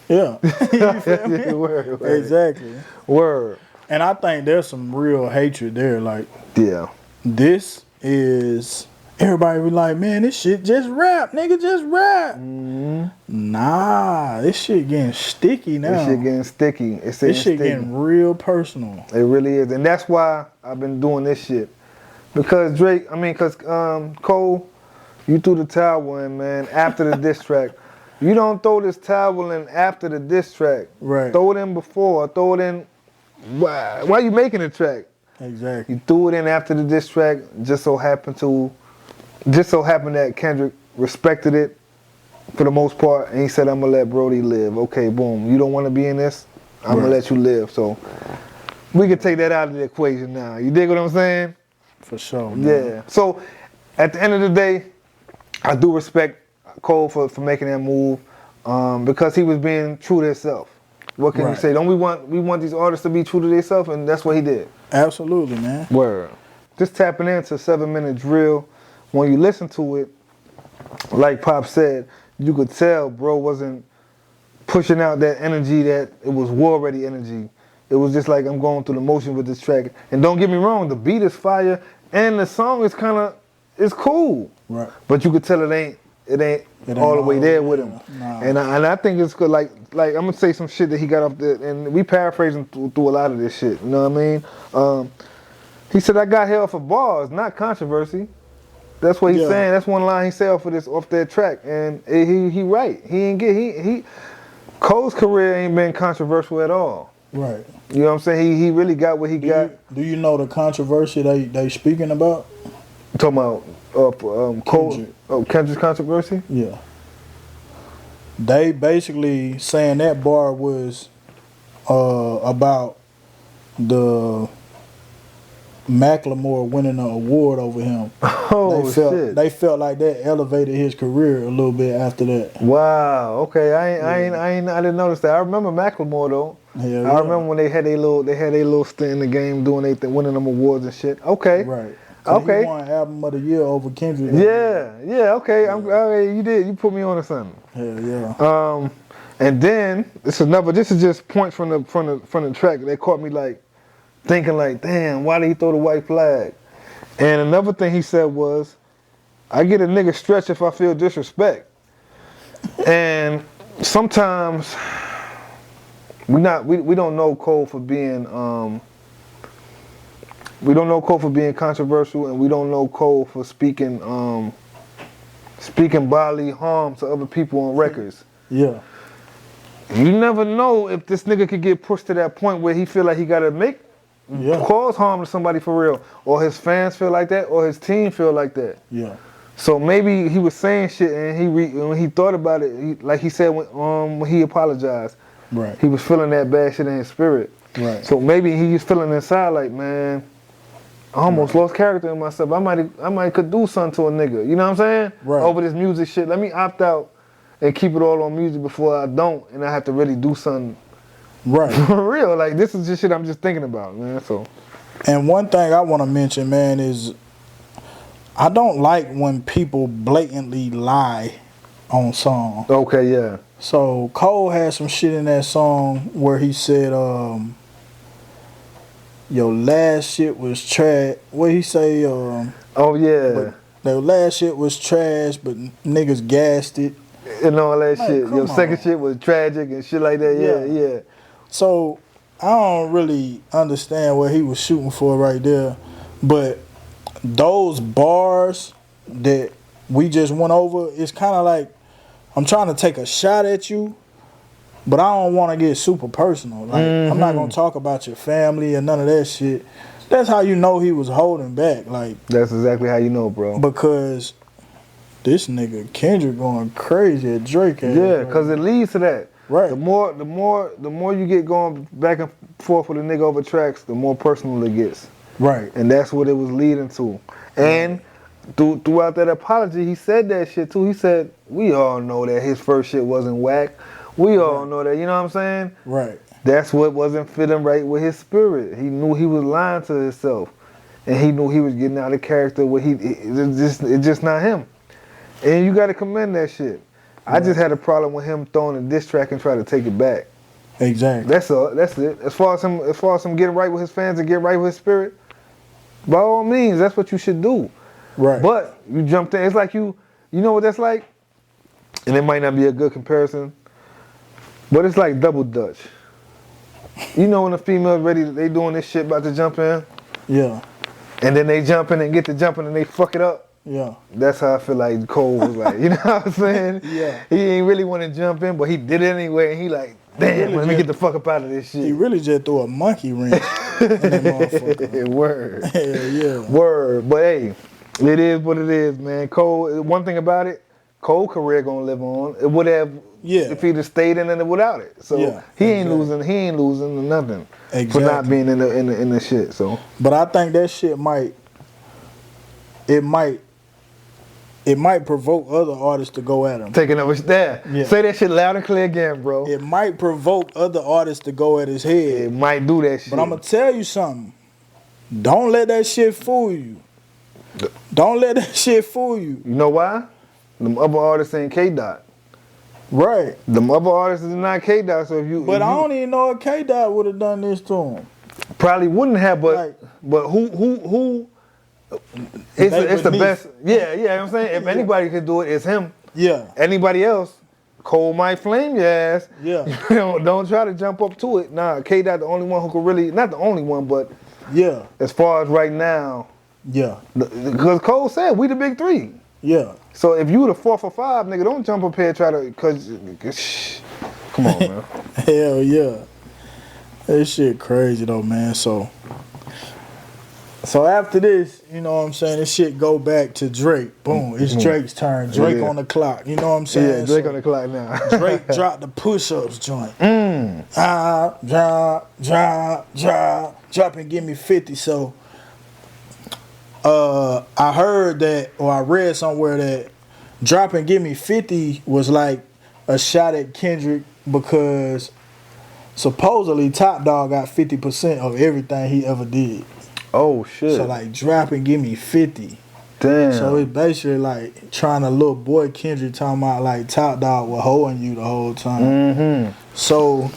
Yeah. You feel me? Word. Exactly. Word. And I think there's some real hatred there. Like, yeah, this is, everybody be like, man, this shit just rap, nigga, just rap. Mm-hmm. Nah, this shit getting sticky now. This shit getting sticky. This shit getting real personal. It really is, and that's why I've been doing this shit. Because Cole, you threw the towel in, man, after the diss track. You don't throw this towel in after the diss track. Right. Throw it in before. Throw it in. Why are you making a track? Exactly. You threw it in after the diss track. Just so happened that Kendrick respected it for the most part, and he said, "I'm gonna let Brody live." Okay, boom. You don't want to be in this. I'm gonna Right. let you live. So we can take that out of the equation now. You dig what I'm saying? For sure, man. Yeah. So at the end of the day, I do respect Cole for making that move because he was being true to himself. What can you Right. say? Don't we want these artists to be true to themselves, and that's what he did. Absolutely, man. Word. Just tapping into 7 Minute Drill. When you listen to it, like Pop said, you could tell bro wasn't pushing out that energy that it was war ready energy. It was just like I'm going through the motion with this track. And don't get me wrong, the beat is fire and the song is it's cool. Right. But you could tell it ain't all the way there with him. Nah. And I think it's good. Like I'm gonna say some shit that he got up there, and we paraphrasing through a lot of this shit. You know what I mean? He said I got held for bars, not controversy. That's what he's saying. That's one line he said off that track, and he right. Cole's career ain't been controversial at all. Right. You know what I'm saying? He really got what he got. Do you know the controversy they speaking about? You talking about Cole? Kendrick's controversy? Yeah. They basically saying that bar was about the Macklemore winning an award over him. Oh shit! They felt like that elevated his career a little bit after that. Wow. Okay. I didn't notice that. I remember Macklemore though. Yeah, I remember when they had their little stint in the game doing their thing, winning them awards and shit. Okay. Right. Okay. He won Album of the Year over Kendrick. Yeah. Okay. You put me on to something. Hell yeah. And then this is just points from the track that caught me like thinking like, damn, why did he throw the white flag? And another thing he said was, I get a nigga stretch if I feel disrespect. And sometimes we don't know Cole for being controversial, and we don't know Cole for speaking bodily harm to other people on records. Yeah. You never know if this nigga could get pushed to that point where he feel like he gotta cause harm to somebody for real, or his fans feel like that, or his team feel like that. Yeah. So maybe he was saying shit, and when he thought about it, like he said when he apologized, Right. he was feeling that bad shit in his spirit. Right. So maybe he was feeling inside like, man, I almost lost character in myself. I might could do something to a nigga. You know what I'm saying? Right. Over this music shit. Let me opt out and keep it all on music before I don't, and I have to really do something. Right. For real, like this is just shit I'm just thinking about, man. So, And one thing I want to mention, man, is I don't like when people blatantly lie on songs. okay, yeah. So Cole had some shit in that song where he said, "Your last shit was trash." What he say? Oh yeah, Their last shit was trash, but niggas gassed it. and all that Like, shit. come Your second on. shit was tragic and shit like that. Yeah. So I don't really understand what he was shooting for right there, but those bars that we just went over, it's kind of like I'm trying to take a shot at you, but I don't want to get super personal. Like I'm not gonna talk about your family or none of that shit. That's how you know he was holding back, like That's exactly how you know, bro. because this nigga Kendrick going crazy at Drake. Yeah, because it leads to that. Right. The more you get going back and forth with a nigga over tracks, the more personal it gets. Right. And that's what it was leading to. And throughout that apology, he said that shit too. He said, we all know that his first shit wasn't whack. We all know that, you know what I'm saying? Right. That's what wasn't fitting right with his spirit. He knew he was lying to himself. And he knew he was getting out of character where it's just not him. And you gotta commend that shit. I just had a problem with him throwing a diss track and trying to take it back. Exactly. That's it. As far as him getting right with his fans and getting right with his spirit, by all means, that's what you should do. Right. But you jumped in. It's like you know what that's like? And it might not be a good comparison, but it's like double dutch. You know when the female's ready, they doing this shit about to jump in, Yeah. and then they jump in and get to jumping and they fuck it up. Yeah. That's how I feel like Cole was like. You know what I'm saying? Yeah. He ain't really want to jump in, but he did it anyway, and he like, damn, really let me just- get the fuck up out of this He shit. really just threw a monkey wrench in that motherfucker. Word. Hell yeah. Word. But hey, it is what it is, man. Cole, one thing about it, Cole's career gonna live on. It would have if he'd have stayed in it without it. So he ain't losing nothing for not being in the shit. So, but I think that shit might provoke other artists to go at him. Taking over there. Yeah. Say that shit loud and clear again, bro. It might provoke other artists to go at his head. It might do that shit. But I'm gonna tell you something. Don't let that shit fool you. Don't let that shit fool you. You know why? Them other artists ain't K-Dot. Right. Them other artists is not K-Dot, so But I don't even know if K-Dot would have done this to him. Probably wouldn't have, but who it's the best. Yeah, you know what I'm saying? If anybody could do it, it's him. Yeah. Anybody else, Cole might flame your ass. Yeah. Don't try to jump up to it. Nah, K-Dot the only one who could really, not the only one, but as far as right now, because Cole said we the big three. Yeah. So if you the 4 for 5, nigga, don't jump up here and try to, come on, man. Hell yeah. That shit crazy though, man. So after this, you know what I'm saying, this shit go back to Drake. Boom, it's Drake's turn. Drake on the clock. You know what I'm saying? Yeah, Drake on the clock now. Drake dropped the push-ups joint. Drop and give me 50. So I heard that, or I read somewhere that drop and give me 50 was like a shot at Kendrick because supposedly Top Dog got 50% of everything he ever did. Oh shit. So like drop and give me 50. Damn. So it's basically like trying to little boy Kendrick talking about like Top Dog was holding you the whole time. Mm-hmm. So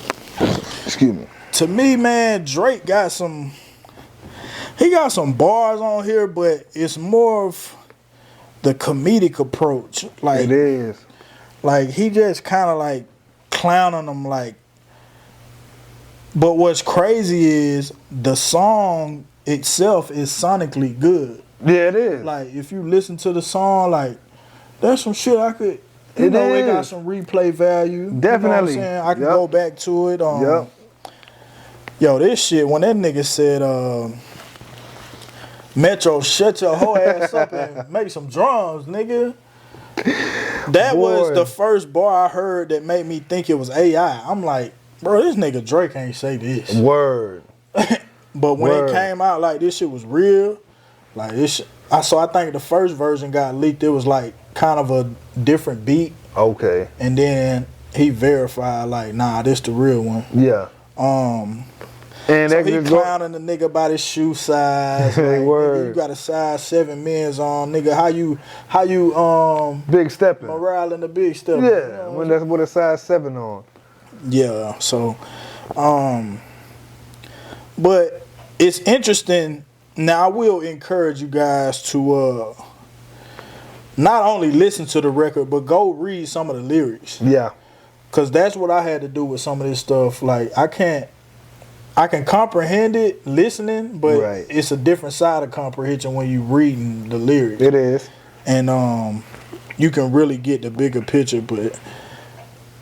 excuse me. To me, man, Drake got some bars on here, but it's more of the comedic approach. Like it is. Like he just kind of like clowning them like. But what's crazy is the song itself is sonically good. Yeah, it is. Like if you listen to the song, like there's some shit I could. It got some replay value. Definitely. You know what I'm saying? I can go back to it. Yo, this shit when that nigga said, "Metro, shut your whole ass up and make some drums, nigga." That was the first bar I heard that made me think it was AI. I'm like, bro, this nigga Drake ain't say this. Word. But when it came out, like this shit was real. Like this, so I think the first version got leaked. It was like kind of a different beat. Okay. And then he verified like, nah, this the real one. Yeah. And so he clowning the nigga about his shoe size. Like, word. Nigga, you got a size 7 men's on, nigga. How you big stepping. Morale in the big stepping. Yeah, you know when that's with a size 7 on. Yeah. So, but it's interesting. Now I will encourage you guys to not only listen to the record, but go read some of the lyrics. Yeah. Cause that's what I had to do with some of this stuff. Like I can comprehend it listening, but it's a different side of comprehension when you reading the lyrics. It is. And you can really get the bigger picture, but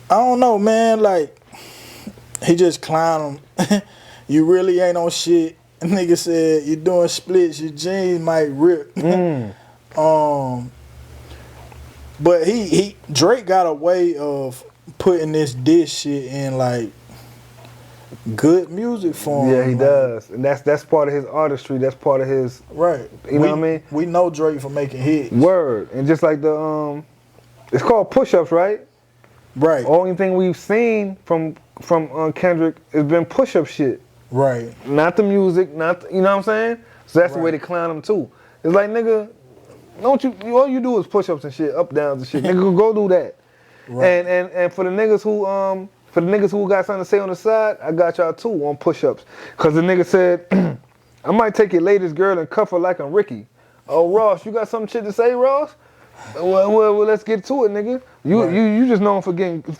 I don't know, man, like he just clown him. You really ain't on shit. Nigga said you doing splits, your jeans might rip. But Drake got a way of putting this diss shit in like good music form. Yeah, he does. And that's part of his artistry. That's part of his You know what I mean? We know Drake for making hits. Word. And just like the it's called push-ups, right? Right. Only thing we've seen from Kendrick has been push-up shit. Right. Not the music, not you know what I'm saying? So that's the way to clown him too. It's like, nigga, don't you all you do is push-ups and shit, up downs and shit. Nigga, go do that. Right. And for the niggas who got something to say on the side, I got y'all too on push-ups. Cause the nigga said, I might take your latest girl and cuff her like I'm Ricky. Oh, Ross, you got some shit to say, Ross? Well, let's get to it, nigga. You just known for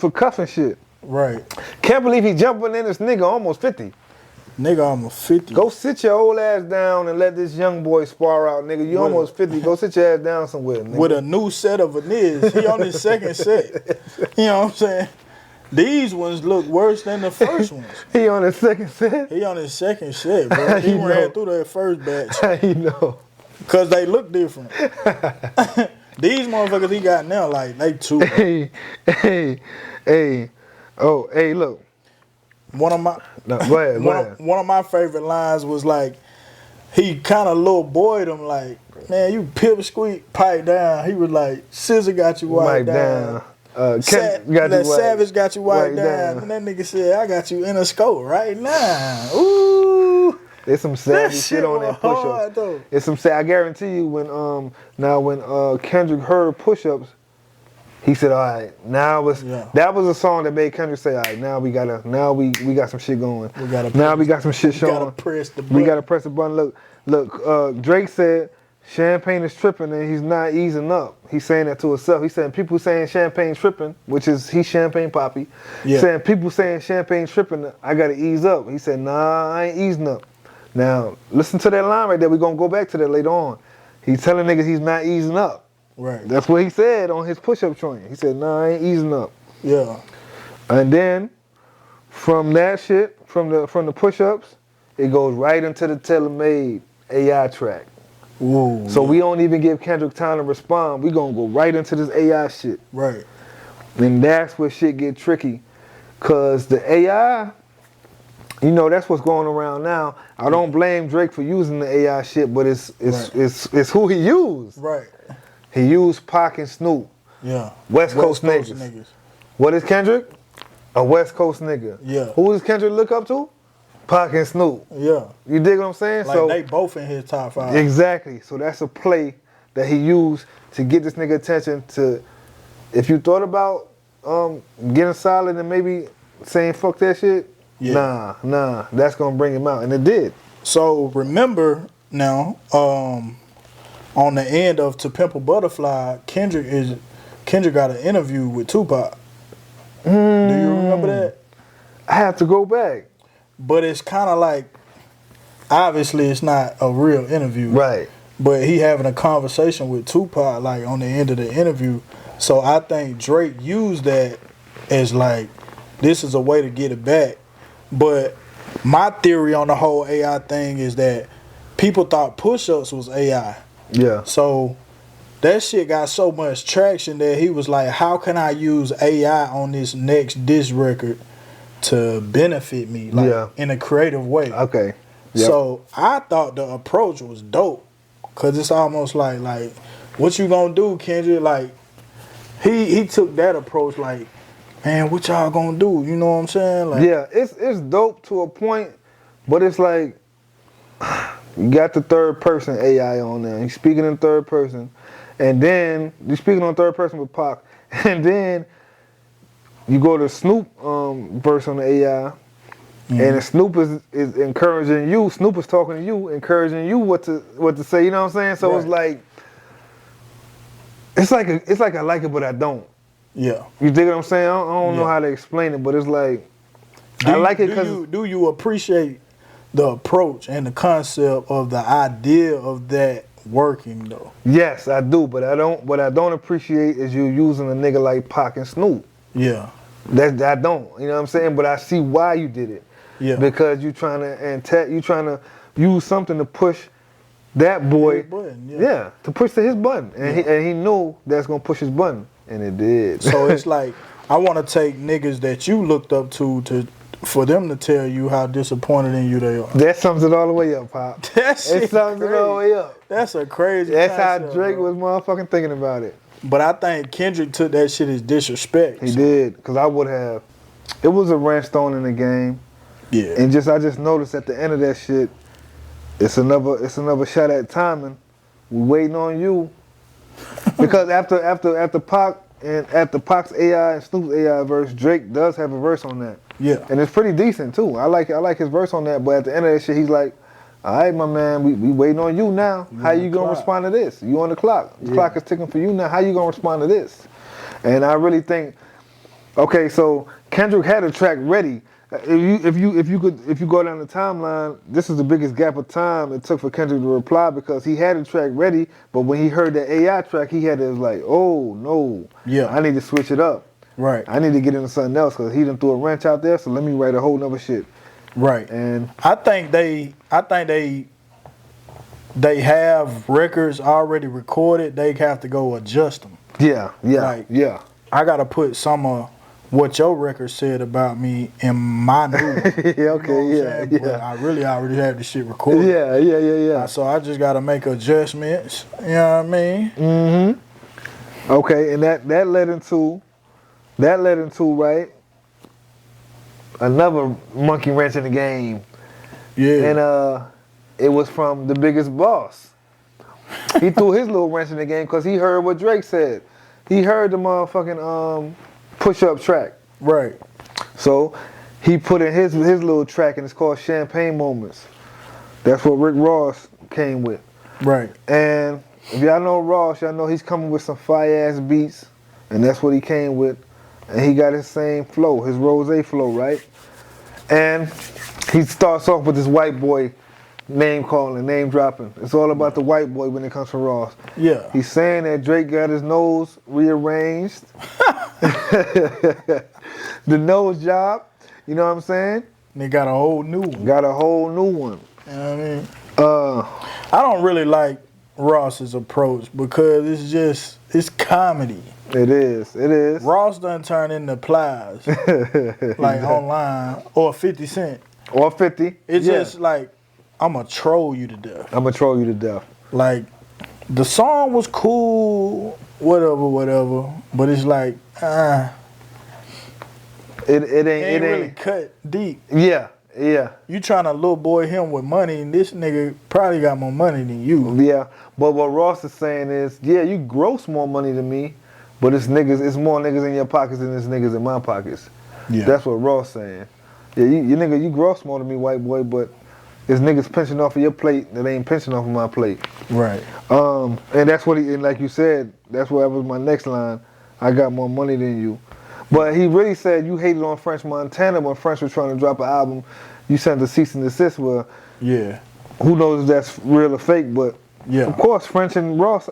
cuffing shit. Right. Can't believe he jumping in this nigga almost 50. Nigga almost 50. Go sit your old ass down and let this young boy spar out, nigga. You almost 50. Go sit your ass down somewhere, nigga. With a new set of veneers. He on his second set. You know what I'm saying? These ones look worse than the first ones. He on his second set? He on his second set, bro. He ran through that first batch. You know. Because they look different. These motherfuckers he got now, like, they too. Hey. Oh, hey, look. One of my No, go ahead. One of my favorite lines was like, he kind of little boyed him like, man, you pip squeak, pipe down. He was like, Scissor got you wiped down. Savage got you wiped down. And that nigga said, I got you in a scope right now. Ooh. There's some savage shit on that push-ups. It's some sad. I guarantee you when Kendrick heard push-ups, he said, all right, that was a song that made Kendrick say, all right, now we got some shit going. We got some shit showing. We gotta press the button. Look, Drake said champagne is tripping and he's not easing up. He's saying that to himself. He's saying people saying champagne tripping, which is he's champagne poppy. Yeah. Saying people saying champagne tripping, I gotta ease up. He said, nah, I ain't easing up. Now, listen to that line right there. We're gonna go back to that later on. He's telling niggas he's not easing up. Right. That's what he said on his push-up joint. He said, nah, I ain't easing up. Yeah. And then from that shit, from the push-ups, it goes right into the tailor-made AI track. Ooh, so we don't even give Kendrick time to respond. We gonna go right into this AI shit. Right. And that's where shit get tricky. Cause the AI, you know, that's what's going around now. I don't blame Drake for using the AI shit, but it's who he used. Right. He used Pac and Snoop. Yeah. West Coast niggas. What is Kendrick? A West Coast nigga. Yeah. Who does Kendrick look up to? Pac and Snoop. Yeah. You dig what I'm saying? Like, they both in his top 5. Exactly. So that's a play that he used to get this nigga attention to, if you thought about getting solid and maybe saying fuck that shit, nah, that's gonna bring him out. And it did. So remember now, on the end of To Pimp a Butterfly, Kendrick got an interview with Tupac. Do you remember that? I have to go back. But it's kind of like, obviously it's not a real interview. Right. But he having a conversation with Tupac like on the end of the interview. So I think Drake used that as like, this is a way to get it back. But my theory on the whole AI thing is that people thought push-ups was AI. Yeah. So that shit got so much traction that he was like, how can I use AI on this next diss record to benefit me in a creative way? Okay. Yep. So I thought the approach was dope. Cause it's almost like what you gonna do, Kendrick? Like he took that approach like, man, what y'all gonna do? You know what I'm saying? Like, yeah, it's dope to a point, but it's like you got the third person AI on there. He's speaking in third person. And then you're speaking on third person with Pac. And then you go to Snoop verse on the AI. And Snoop is encouraging you. Snoop is talking to you, encouraging you what to say. You know what I'm saying? So it's like I like it, but I don't. Yeah. You dig what I'm saying? I don't know how to explain it, but it's like I like it because do you appreciate the approach and the concept of the idea of that working though? Yes, I do, but I don't. What I don't appreciate is you using a nigga like Pac and Snoop. Yeah. That I don't. You know what I'm saying? But I see why you did it. Yeah. Because you trying to use something to push that boy. Button, to push to his button, and he knew that's gonna push his button, and it did. So it's like I want to take niggas that you looked up to for them to tell you how disappointed in you they are. That sums it all the way up, Pop. That shit it sums it all the way up. That's a crazy. That's concept, how Drake bro. was motherfucking thinking about it. But I think Kendrick took that shit as disrespect. He did, because I would have. It was a ranch stone in the game. Yeah. And I just noticed at the end of that shit, it's another shot at timing. We waiting on you. Because after Pac and after Pac's AI and Snoop's AI verse, Drake does have a verse on that. Yeah. And it's pretty decent too. I like his verse on that, but at the end of that shit, he's like, all right, my man, we waiting on you now. How you gonna respond to this? You on the clock. The clock is ticking for you now. How you gonna respond to this? And I really think, okay, so Kendrick had a track ready. If you go down the timeline, this is the biggest gap of time it took for Kendrick to reply, because he had a track ready, but when he heard that AI track, he had to like, oh no, I need to switch it up. Right. I need to get into something else because he done threw a wrench out there, so let me write a whole nother shit. Right. And I think they they have records already recorded, they have to go adjust them. Yeah, yeah, Like, yeah. I gotta put some of what your record said about me in my new one. Okay, You know what I'm yeah, saying? yeah. But I really already have the shit recorded. Yeah. So I just gotta make adjustments. You know what I mean? Mm-hmm. Okay, and that led into right another monkey wrench in the game. Yeah. And it was from the biggest boss. He threw his little wrench in the game because he heard what Drake said. He heard the motherfucking push-up track. Right. So he put in his little track, and it's called Champagne Moments. That's what Rick Ross came with. Right. And if y'all know Ross, y'all know he's coming with some fire-ass beats, and that's what he came with. And he got his same flow, his rosé flow, right? And he starts off with this white boy name calling, name dropping. It's all about the white boy when it comes to Ross. Yeah. He's saying that Drake got his nose rearranged. The nose job, you know what I'm saying? They got a whole new one. Got a whole new one. You know what I mean? I don't really like Ross's approach because it's comedy. It is. Ross done turn into Plies, like online, or 50 Cent. Or 50. It's just like, I'm going to troll you to death. I'm going to troll you to death. Like, the song was cool, whatever, but it's like, it ain't really cut deep. Yeah. You trying to little boy him with money, and this nigga probably got more money than you. Yeah, but what Ross is saying is, yeah, you gross more money than me, but it's more niggas in your pockets than it's niggas in my pockets. Yeah. That's what Ross saying. Yeah, you gross more than me, white boy, but it's niggas pinching off of your plate that ain't pinching off of my plate. Right. And that's what and like you said, that's what was my next line. I got more money than you. But he really said you hated on French Montana when French was trying to drop an album. You sent a cease and desist. Well, yeah. Who knows if that's real or fake? But yeah, of course, French and Ross,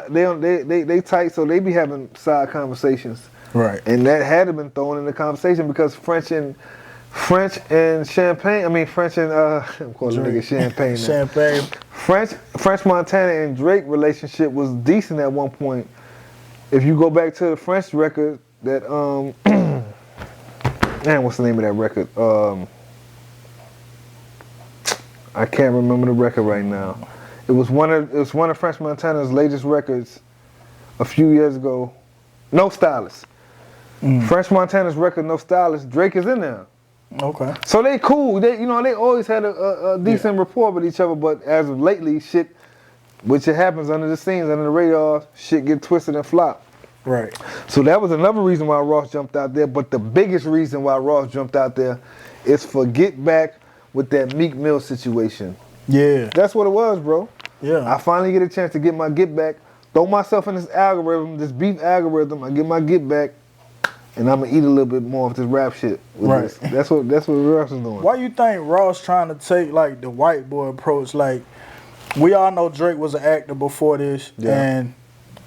they tight, so they be having side conversations. Right. And that had to been thrown in the conversation because French and Champagne. I mean French and I'm calling the nigga Champagne. Now. Champagne. French Montana and Drake relationship was decent at one point. If you go back to the French record. That man, what's the name of that record? I can't remember the record right now. It was one of French Montana's latest records a few years ago. No Stylist. French Montana's record, No Stylist. Drake is in there. Okay. So they cool. They always had a decent rapport with each other. But as of lately, shit, which happens under the scenes, under the radar, shit get twisted and flop. Right. So that was another reason why Ross jumped out there. But the biggest reason why Ross jumped out there is for get back with that Meek Mill situation. Yeah. That's what it was, bro. Yeah. I finally get a chance to get my get back, throw myself in this algorithm, this beef algorithm. I get my get back, and I'm gonna eat a little bit more of this rap shit. With this. That's what Ross is doing. Why you think Ross trying to take like the white boy approach? Like, we all know Drake was an actor before this, and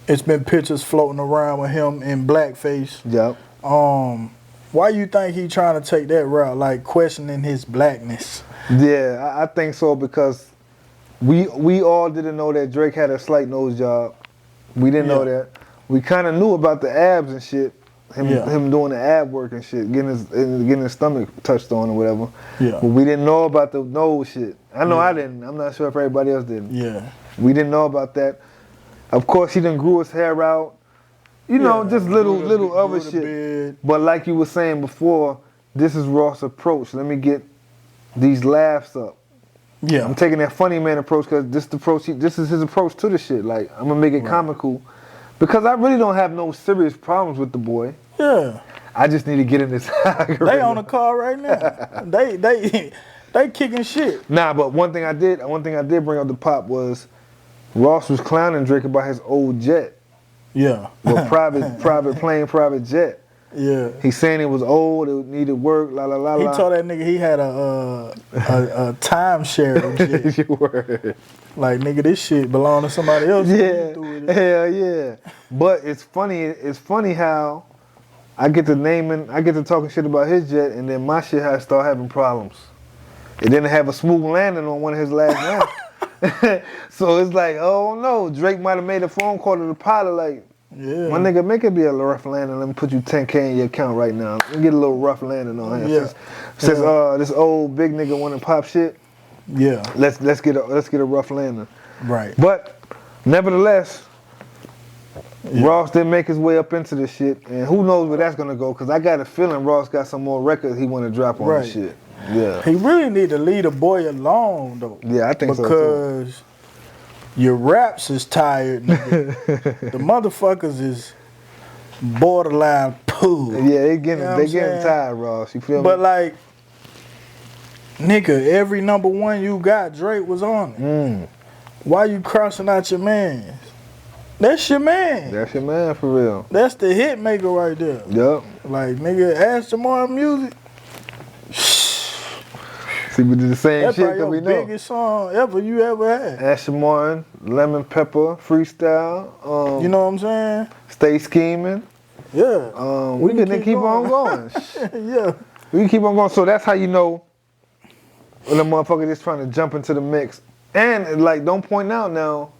it's been pictures floating around with him in blackface. Yep. Why you think he trying to take that route, like questioning his blackness? Yeah, I think so because we all didn't know that Drake had a slight nose job. We didn't know that. We kind of knew about the abs and shit. Him doing the ab work and shit, getting his stomach touched on or whatever. Yeah. But we didn't know about the nose shit. I know I didn't. I'm not sure if everybody else did. Yeah. We didn't know about that. Of course, he done grew his hair out. You know, just little other shit. Beard. But like you were saying before, this is Ross' approach. Let me get these laughs up. Yeah. I'm taking that funny man approach because this is his approach to the shit. Like, I'm gonna make it comical. Because I really don't have no serious problems with the boy. Yeah. I just need to get in this algorithm. They on the car right now. they kicking shit. Nah, but one thing I did bring up the pop was Ross was clowning Drake about his old jet. Yeah. Well, private plane, private jet. Yeah. He's saying it was old, it needed work, la la la la. He told that nigga he had a timeshare and shit. Word. Like, nigga, this shit belong to somebody else. Yeah. Hell yeah. But it's funny how I get to talking shit about his jet and then my shit has to start having problems. It didn't have a smooth landing on one of his last runs. So it's like, oh no, Drake might have made a phone call to the pilot like, Yeah. my nigga, make it be a rough landing. Let me put you 10K in your account right now. Let me get a little rough landing on here. Yeah. Since this old big nigga want to pop shit, Yeah. let's get a rough landing. Right. But nevertheless, Ross did make his way up into this shit, and who knows where that's gonna go? Cause I got a feeling Ross got some more records he want to drop on this shit. Yeah. He really need to leave the boy alone though. Yeah, I think so too. Because your raps is tired, nigga. The motherfuckers is borderline poo. Yeah, they getting You know what they I'm getting saying? tired, Ross. You feel But me? like, nigga, every number one you got, Drake was on it. Why you crossing out your man? That's your man. That's your man for real. That's the hit maker right there. Yup. Like, nigga, ask tomorrow music. See, we did the same That's shit probably that we your know. biggest song ever you ever had. Asher Martin, Lemon Pepper, Freestyle, You know what I'm saying? Stay Scheming. Yeah. We can keep on going. Yeah. We can keep on going. So that's how you know when the motherfucker just trying to jump into the mix. And like, don't point out now,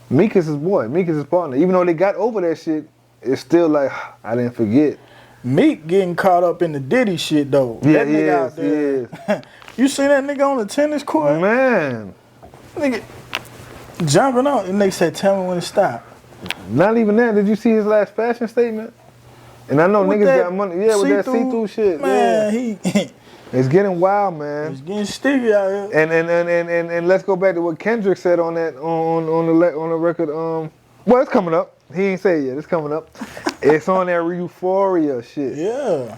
Meek is his boy. Meek is his partner. Even though they got over that shit, it's still like, I didn't forget. Meek getting caught up in the Diddy shit though. Yeah, that he nigga out is, there. You see that nigga on the tennis court? Man, Nigga jumping out and they said, tell me when to stop. not even that. Did you see his last fashion statement? And I know With niggas that got money. Yeah, with that see-through shit. Man, Yeah. It's getting wild, man. he's getting sticky out here. And let's go back to what Kendrick said on that on the record. Well, it's coming up. He ain't say it yet. It's coming up. It's on that euphoria shit. Yeah.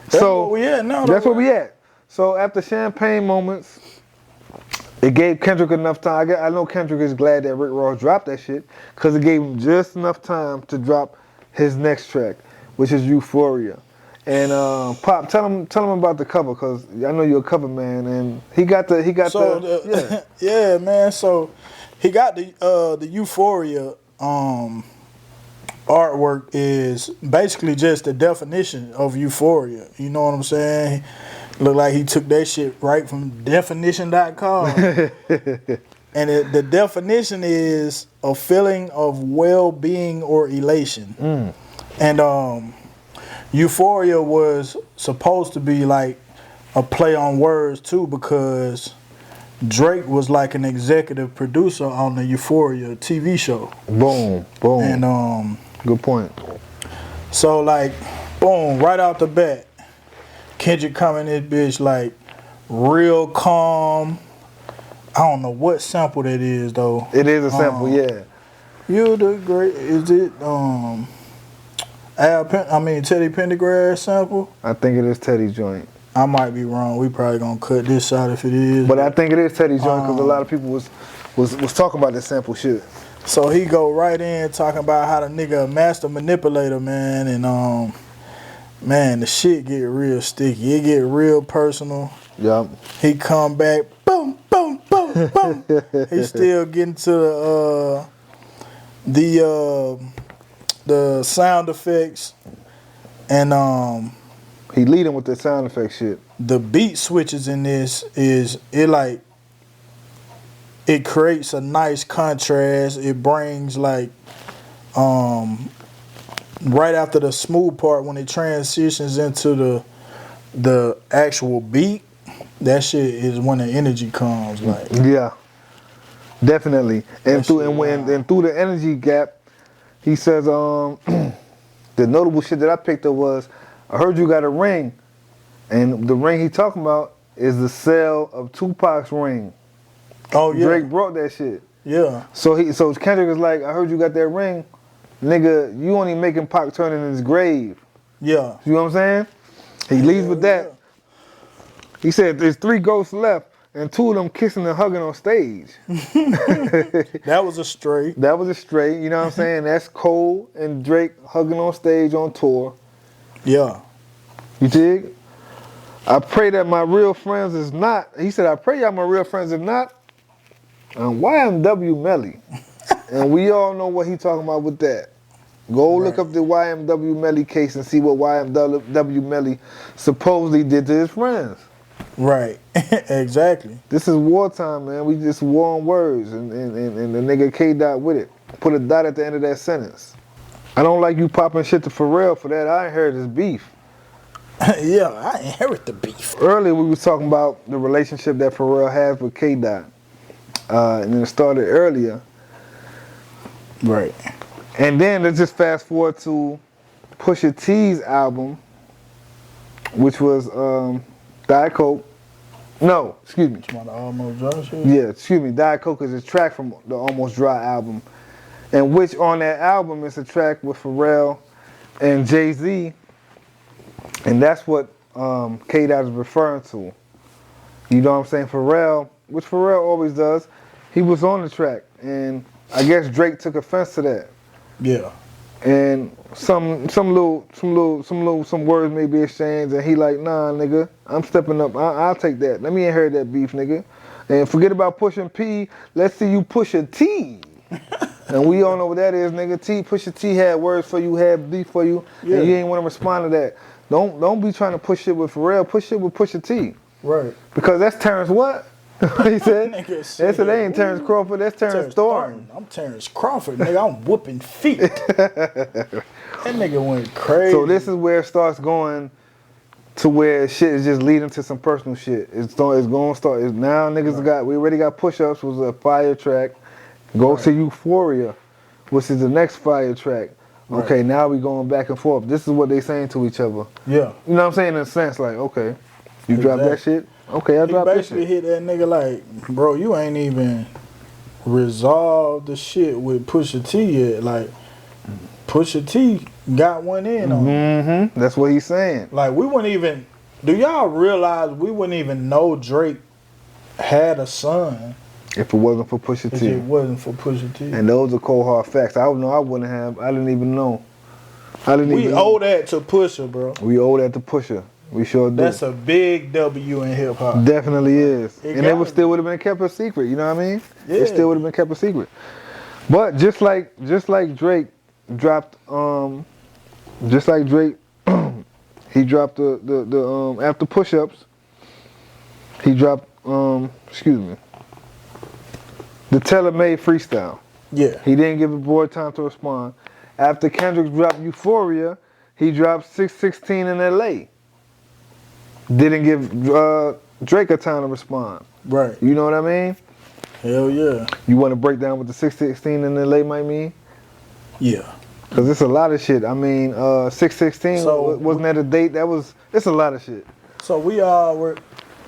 That's So where we at now. that's where we at. So after Champagne Moments, it gave Kendrick enough time. I know Kendrick is glad that Rick Ross dropped that shit because it gave him just enough time to drop his next track, which is Euphoria. And Pop, tell him about the cover, cause I know you're a cover man, and he got the yeah, man. So he got the Euphoria artwork is basically just the definition of euphoria. You know what I'm saying? Look like he took that shit right from definition.com. And the definition is a feeling of well-being or elation. And euphoria was supposed to be like a play on words too, because Drake was like an executive producer on the Euphoria TV show. Boom. And Good point. so like, boom, right out the bat, Kendrick coming in this bitch like real calm. I don't know what sample that is though. It is a sample, yeah. You the great, is it Teddy Pendergrass sample? I think it is Teddy's joint. I might be wrong. We probably gonna cut this out if it is. But I think it is Teddy's joint because a lot of people was talking about this sample shit. So he go right in talking about how the nigga a master manipulator, man, and man, the shit get real sticky. It get real personal. Yup. He come back, boom, boom, boom, boom. He still getting to the sound effects, and He leading with the sound effect shit. the beat switches in this is it creates a nice contrast. It brings like right after the smooth part, when it transitions into the actual beat, that shit is when the energy comes. Like, Yeah. Definitely. And That through shit through the energy gap, he says the notable shit that I picked up was, I heard you got a ring, and the ring he talking about is the sale of Tupac's ring. oh yeah, Drake brought that shit. yeah, So Kendrick is like, I heard you got that ring, nigga. You only making Pac turn in his grave. yeah. You know what I'm saying? He leaves with that. He said there's 3 ghosts left, and 2 of them kissing and hugging on stage. That was a straight. That was a straight. You know what I'm saying? That's Cole and Drake hugging on stage on tour. Yeah, You dig? I pray that my real friends is not. He said, I pray y'all my real friends is not. YMW Melly. And we all know what he talking about with that. Go look up the YMW Melly case and see what YMW Melly supposedly did to his friends. Right. Exactly. This is wartime, man. We just war on words, and the nigga K Dot with it. Put a dot at the end of that sentence. I don't like you popping shit to Pharrell for that. I ain't heard this beef. Yeah, I inherit the beef. Earlier we was talking about the relationship that Pharrell has with K Dot, and then it started earlier. Right. And then let's just fast forward to Pusha T's album, which was Diet Coke. No, excuse me. The Almost Dry shit? Yeah, excuse me. Diet Coke is a track from the Almost Dry album, and which on that album is a track with Pharrell and Jay-Z, and that's what K Dot is referring to. You know what I'm saying? Pharrell, which Pharrell always does, he was on the track, and I guess Drake took offense to that. Yeah. And some words may be exchanged, and he like, nah, nigga, I'm stepping up. I'll take that. Let me inherit that beef, nigga. And forget about pushing P. Let's see you push a T. And we all know what that is, nigga. Pusha T had words for you, had beef for you, yeah. And you ain't want to respond to that. Don't be trying to push shit with Pharrell. Push shit with Pusha T. Right. Because that's Terrence what? What he said? That ain't Terrence Crawford. That's Terrence Thornton. I'm Terrence Crawford, nigga. I'm whooping feet. That nigga went crazy. So this is where it starts going to where shit is just leading to some personal shit. It's going to start. Now niggas we already got Push-Ups, was a fire track. Go to Euphoria, which is the next fire track. Okay, now we going back and forth. This is what they saying to each other. Yeah. You know what I'm saying? In a sense, like, okay, you drop that shit. Okay, I drop that shit. He basically hit that nigga like, bro, you ain't even resolved the shit with Pusha T yet. Like, Pusha T got one in on it. Mm-hmm. That's what he's saying. Like, we wouldn't even, do y'all realize we wouldn't even know Drake had a son if it wasn't for Pusha T. If it wasn't for Pusha T. And those are cold hard facts. I don't know. I wouldn't have. I didn't even know. We owe that to Pusha, bro. We owe that to Pusha. We sure do. That's a big W in hip hop. Definitely is. And it still would have been kept a secret. You know what I mean? Yeah. It still would have been kept a secret. But just like Drake dropped, just like Drake, he dropped the after Push-Ups. He dropped the Tailor-Made Freestyle. Yeah. He didn't give the boy time to respond. After Kendrick dropped Euphoria, he dropped 616 in LA. Didn't give Drake a time to respond. Right. You know what I mean? Hell yeah. You want to break down what the 616 in LA might mean? Yeah. Because it's a lot of shit. I mean, 616, wasn't that a date? It's a lot of shit. So we all were,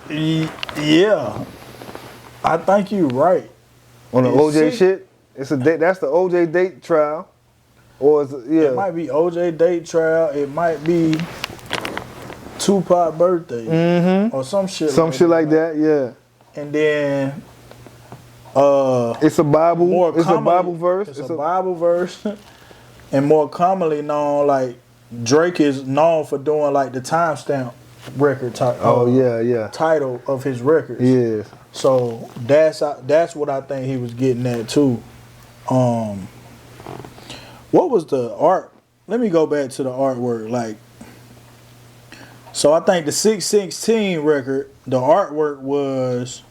yeah. I think you're right. On the OJ shit? It's a date. That's the OJ date trial. Or is it, yeah. It might be OJ date trial. It might be Tupac birthday. Mm-hmm. Or some shit like that, yeah. And then it's a Bible. It's a Bible verse. It's a Bible verse. And more commonly known, like Drake is known for doing like the timestamp record title of his records. Yes. So that's what I think he was getting at too. What was the art? Let me go back to the artwork. Like, so I think the 616 record, the artwork was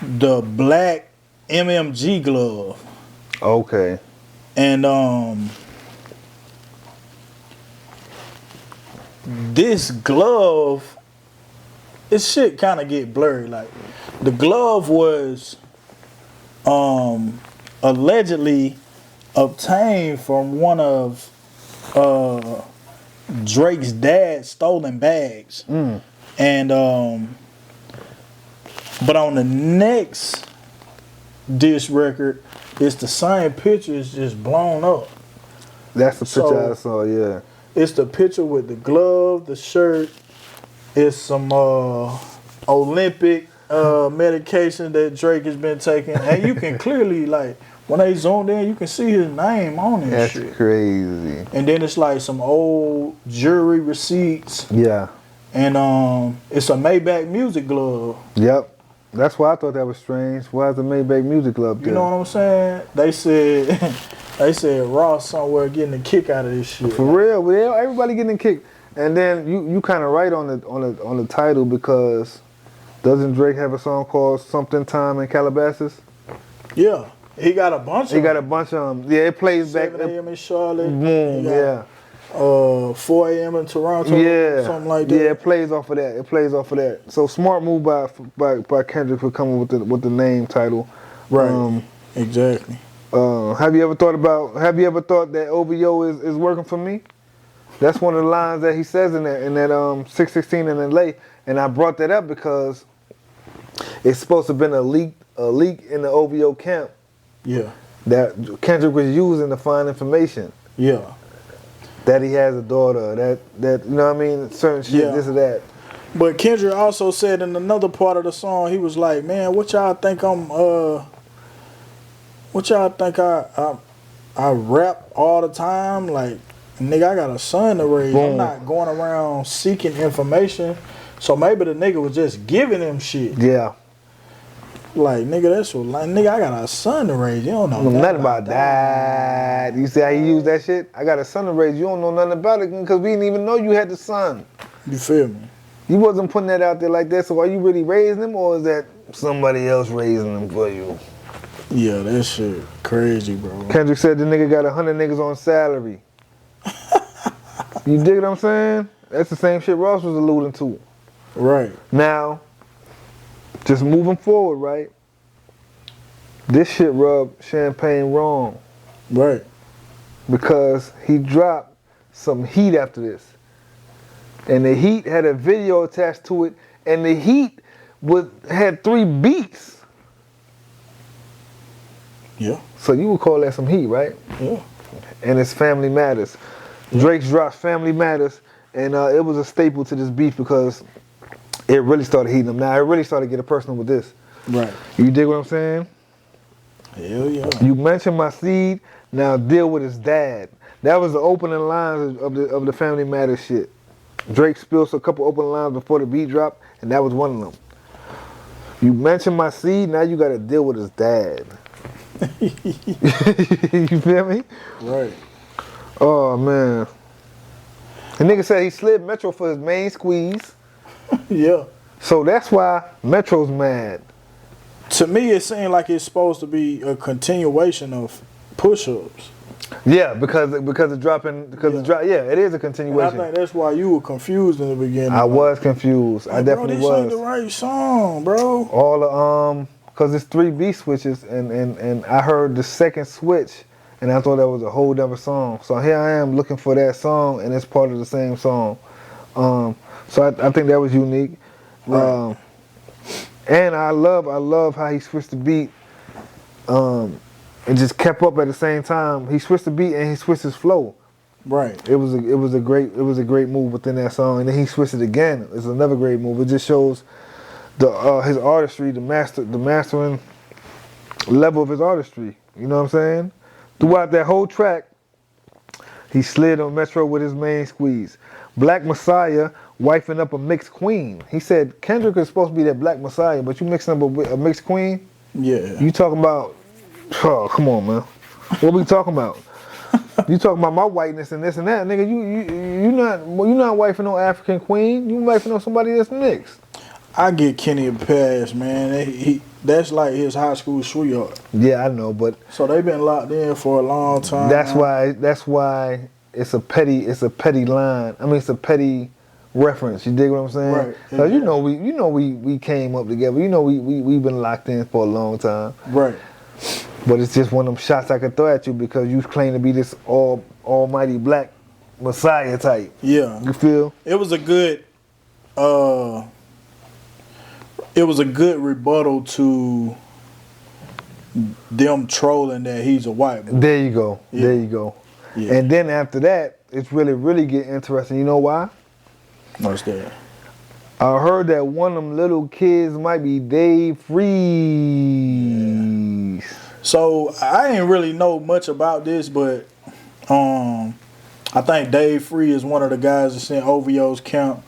the black MMG glove. Okay. And this glove, this shit kind of get blurry. Like, the glove was allegedly obtained from one of Drake's dad's stolen bags. Mm. And but on the next disc record, it's the same picture, it's just blown up. That's the picture I saw, yeah. It's the picture with the glove, the shirt. It's some Olympic medication that Drake has been taking. And you can clearly, like, when they zoomed in, you can see his name on it. That's shit. Crazy. And then it's like some old jewelry receipts. Yeah. And it's a Maybach music glove. Yep. That's why I thought that was strange. Why is the Maybach music glove there? You know what I'm saying? They said Ross somewhere getting a kick out of this shit. For real, everybody getting a kick. And then you kind of right on the title because doesn't Drake have a song called Something Time in Calabasas? Yeah. He got a bunch of them. He got a bunch of them. Yeah, it plays 7 back. a.m. in Charlotte. Boom, yeah. 4 a.m. in Toronto. Yeah. Something like that. Yeah, it plays off of that. So smart move by Kendrick for coming with the name title. Right. Exactly. Have you ever thought that OVO is working for me? That's one of the lines that he says in that 616 in LA, and I brought that up because it's supposed to have been a leak in the OVO camp. Yeah. That Kendrick was using to find information. Yeah. That he has a daughter. That you know what I mean? Certain shit, this or that. But Kendrick also said in another part of the song, he was like, "Man, what y'all think I rap all the time? Like, nigga, I got a son to raise. Boom. I'm not going around seeking information. So maybe the nigga was just giving him shit. Yeah. Like, nigga, that's what, like, nigga, I got a son to raise. You don't know nothing about that. You see how he used that shit? I got a son to raise. You don't know nothing about it because we didn't even know you had the son. You feel me? You wasn't putting that out there like that. So are you really raising him or is that somebody else raising him for you? Yeah, that shit crazy, bro. Kendrick said the nigga got 100 niggas on salary. You dig what I'm saying? That's the same shit Ross was alluding to. Right. Now, just moving forward, right? This shit rubbed Champagne wrong. Right. Because he dropped some heat after this. And the heat had a video attached to it, and the heat had 3 beats. Yeah. So you would call that some heat, right? Yeah. And it's Family Matters. Drake's dropped Family Matters, and it was a staple to this beef because it really started heating up. Now, it really started getting personal with this. Right. You dig what I'm saying? Hell yeah. You mentioned my seed, now deal with his dad. That was the opening lines of the Family Matters shit. Drake spilled a couple opening lines before the beat dropped, and that was one of them. You mentioned my seed, now you gotta deal with his dad. You feel me? Right. Oh, man. The nigga said he slid Metro for his main squeeze. Yeah. So that's why Metro's mad. To me, it seemed like it's supposed to be a continuation of push-ups. Yeah, because it's dropping. Yeah, it is a continuation. And I think that's why you were confused in the beginning. I was confused. Like, I definitely bro, was. This ain't the right song, bro. All the because it's 3 beat switches, and I heard the second switch, and I thought that was a whole other song. So here I am looking for that song, and it's part of the same song. So I think that was unique. Right. And I love how he switched the beat. And just kept up at the same time. He switched the beat and he switched his flow. Right. It was a great move within that song. And then he switched it again. It's another great move. It just shows his artistry, the mastering level of his artistry. You know what I'm saying? Throughout that whole track, he slid on Metro with his main squeeze. Black Messiah wifing up a mixed queen. He said Kendrick is supposed to be that Black Messiah, but you mixing up a mixed queen? Yeah. You talking about, oh, come on, man. What we talking about? You talking about my whiteness and this and that, nigga. You not wifing no African queen. You wifing on somebody that's mixed. I get Kenny a pass, man. That's like his high school sweetheart. Yeah, I know, but so they've been locked in for a long time. That's why it's a petty line. I mean, it's a petty reference. You dig what I'm saying? Right. So we came up together. We've been locked in for a long time. Right. But it's just one of them shots I could throw at you because you claim to be this almighty Black Messiah type. Yeah. You feel? It was a good rebuttal to them trolling that he's a white boy. There you go. Yeah. There you go. Yeah. And then after that, it's really getting interesting. You know why? What's that? I heard that one of them little kids might be Dave Freeze. Yeah. So I ain't really know much about this, but I think Dave Free is one of the guys that's in OVO's camp.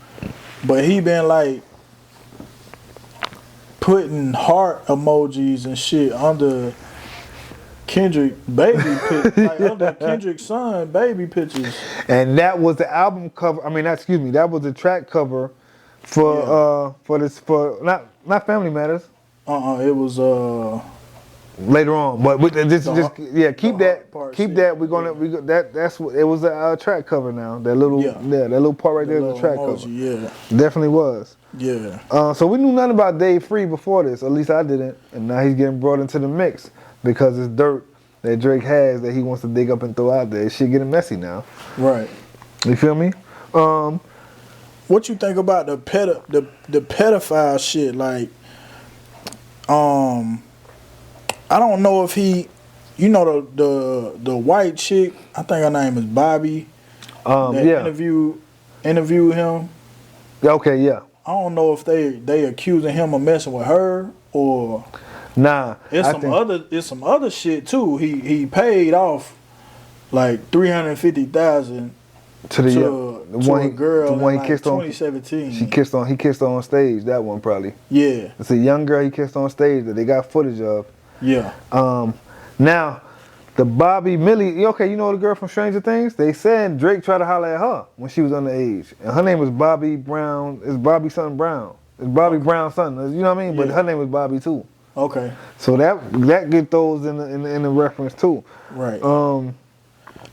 But he been like putting heart emojis and shit under Kendrick baby pictures, like other Kendrick's son baby pictures. And that was the album cover. I mean, excuse me, that was the track cover for not Family Matters. It was later on, but keep that. We're gonna that's what it was a track cover now. That little part right there is a track cover. Yeah, definitely was. Yeah. So we knew nothing about Dave Free before this. At least I didn't, and now he's getting brought into the mix because it's dirt that Drake has that he wants to dig up and throw out there. Shit getting messy now. Right. You feel me? What you think about the pedophile shit? Like, I don't know if he, you know, the white chick. I think her name is Bobby. Interviewed him. Okay, yeah. I don't know if they accusing him of messing with her or. Nah. It's some other shit too. He paid off like $350,000 to a girl. The one he kissed 2017. He kissed her on stage. That one probably. Yeah. It's a young girl he kissed on stage that they got footage of. Yeah. Now, the Bobby Milli, okay, you know the girl from Stranger Things? They said Drake tried to holler at her when she was underage. And her name was Bobby Brown. It's Bobby something Brown. It's Bobby Brown's son. You know what I mean? Yeah. But her name was Bobby too. Okay. So that get those in the reference too. Right.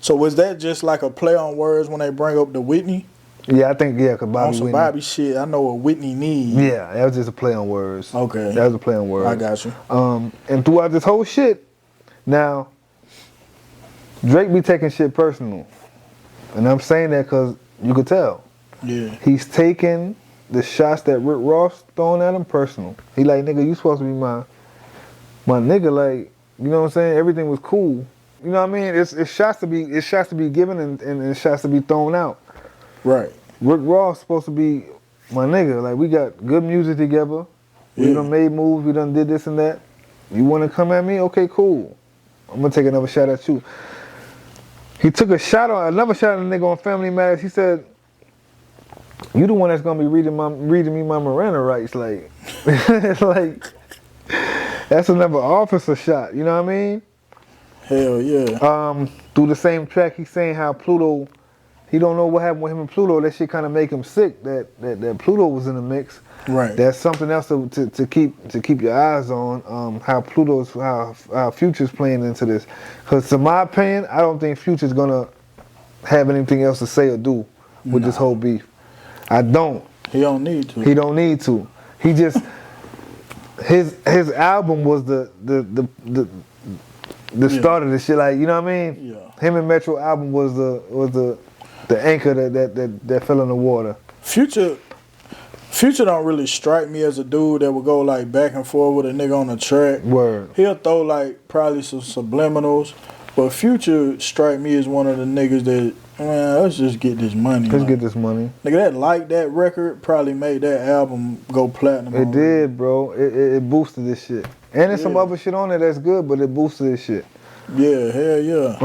So was that just like a play on words when they bring up the Whitney? Yeah, I think cause Bobby on some Whitney. Bobby shit, I know what Whitney needs. Yeah, that was just a play on words. Okay. That was a play on words. I got you. And throughout this whole shit, now, Drake be taking shit personal. And I'm saying that because you could tell. Yeah. He's taking the shots that Rick Ross throwing at him personal. He like, nigga, you supposed to be my nigga, like, you know what I'm saying? Everything was cool. You know what I mean? It's shots to be given and shots to be thrown out. Right. Rick Ross supposed to be my nigga. Like, we got good music together. We done made moves. We done did this and that. You want to come at me? Okay, cool. I'm gonna take another shot at you. He took another shot at a nigga on Family Matters. He said, "You the one that's gonna be reading me my Miranda rights." Like, like that's another officer shot. You know what I mean? Hell yeah. Through the same track, he's saying how Pluto, he don't know what happened with him and Pluto. That shit kind of make him sick. That Pluto was in the mix. Right. That's something else to keep your eyes on. How Future's playing into this. Because to my opinion, I don't think Future's gonna have anything else to say or do with this whole beef. I don't. He don't need to. He don't need to. He just his album was the start of this shit. Like, you know what I mean? Yeah. Him and Metro album was the anchor that fell in the water. Future don't really strike me as a dude that would go like back and forth with a nigga on the track. Word. He'll throw like probably some subliminals, but Future strike me as one of the niggas that, man, let's just get this money. Let's get this money. Nigga that record probably made that album go platinum. It did, bro. It boosted this shit. And there's some other shit on there that's good, but it boosted this shit. Yeah, hell yeah.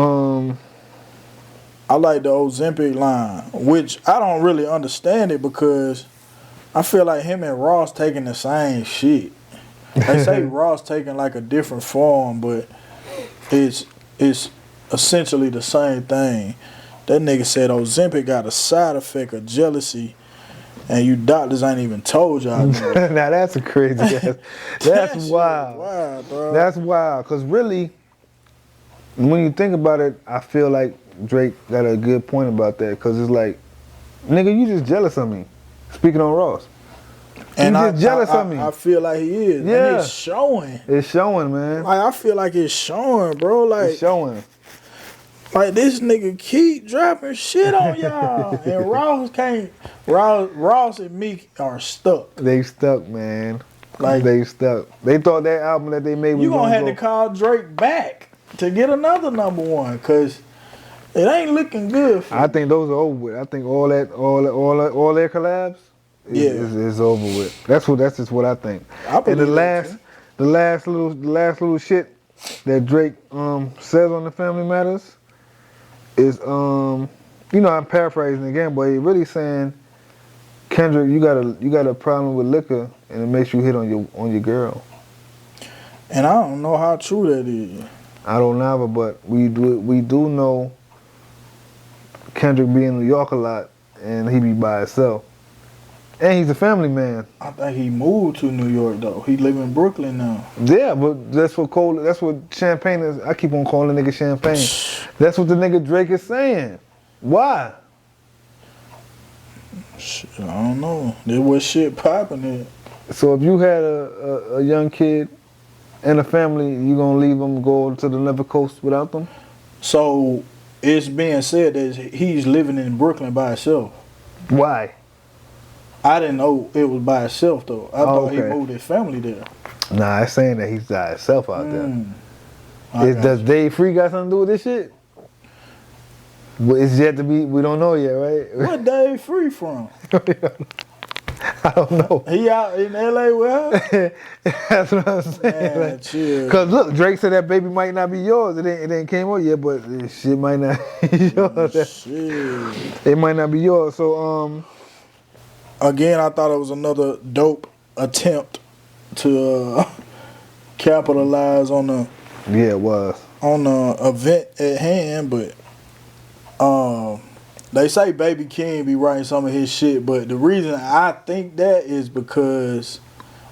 I like the Ozempic line, which I don't really understand it because I feel like him and Ross taking the same shit. They say Ross taking like a different form, but it's essentially the same thing. That nigga said Ozempic got a side effect of jealousy, and you doctors ain't even told y'all. Now that's a crazy ass. That's wild. Wild, bro. That's wild. Cause really, when you think about it, I feel like Drake got a good point about that. Cause it's like, nigga, you just jealous of me. Speaking on Ross. And you just jealous of me. I feel like he is. Yeah. And it's showing. It's showing, man. Like, I feel like it's showing, bro. Like, it's showing. Like, this nigga keep dropping shit on y'all. And Ross and Meek are stuck. They stuck, man. Like, they stuck. They thought that album that they made was you gonna have to call Drake back to get another #1, cause it ain't looking good for I think those are over with. I think all their collabs is over with. That's just what I think. And the last little shit that Drake says on the Family Matters is I'm paraphrasing again, but he really saying, Kendrick, you got a problem with liquor and it makes you hit on your girl. And I don't know how true that is. I don't neither, but we do know Kendrick be in New York a lot, and he be by himself. And he's a family man. I think he moved to New York though. He live in Brooklyn now. Yeah, but that's what Champagne is. I keep on calling the nigga Champagne. That's what the nigga Drake is saying. Why? Shit, I don't know. There was shit popping there. So if you had a young kid and a family, you gonna leave them go to the Left Coast without them? So it's being said that he's living in Brooklyn by himself. Why? I didn't know it was by himself though. I thought he okay. moved his family there. Nah, it's saying that he's by himself out there. Does Dave Free got something to do with this shit? Well, it's yet to be. We don't know yet, right? What Dave Free from? I don't know. He out in LA with her? That's what I'm saying. Man, chill. Cause look, Drake said that baby might not be yours. It ain't came out yet, but shit might not be yours. Shit. It might not be yours. So again, I thought it was another dope attempt to capitalize on the it was on the event at hand, but they say Baby King be writing some of his shit, but the reason I think that is because,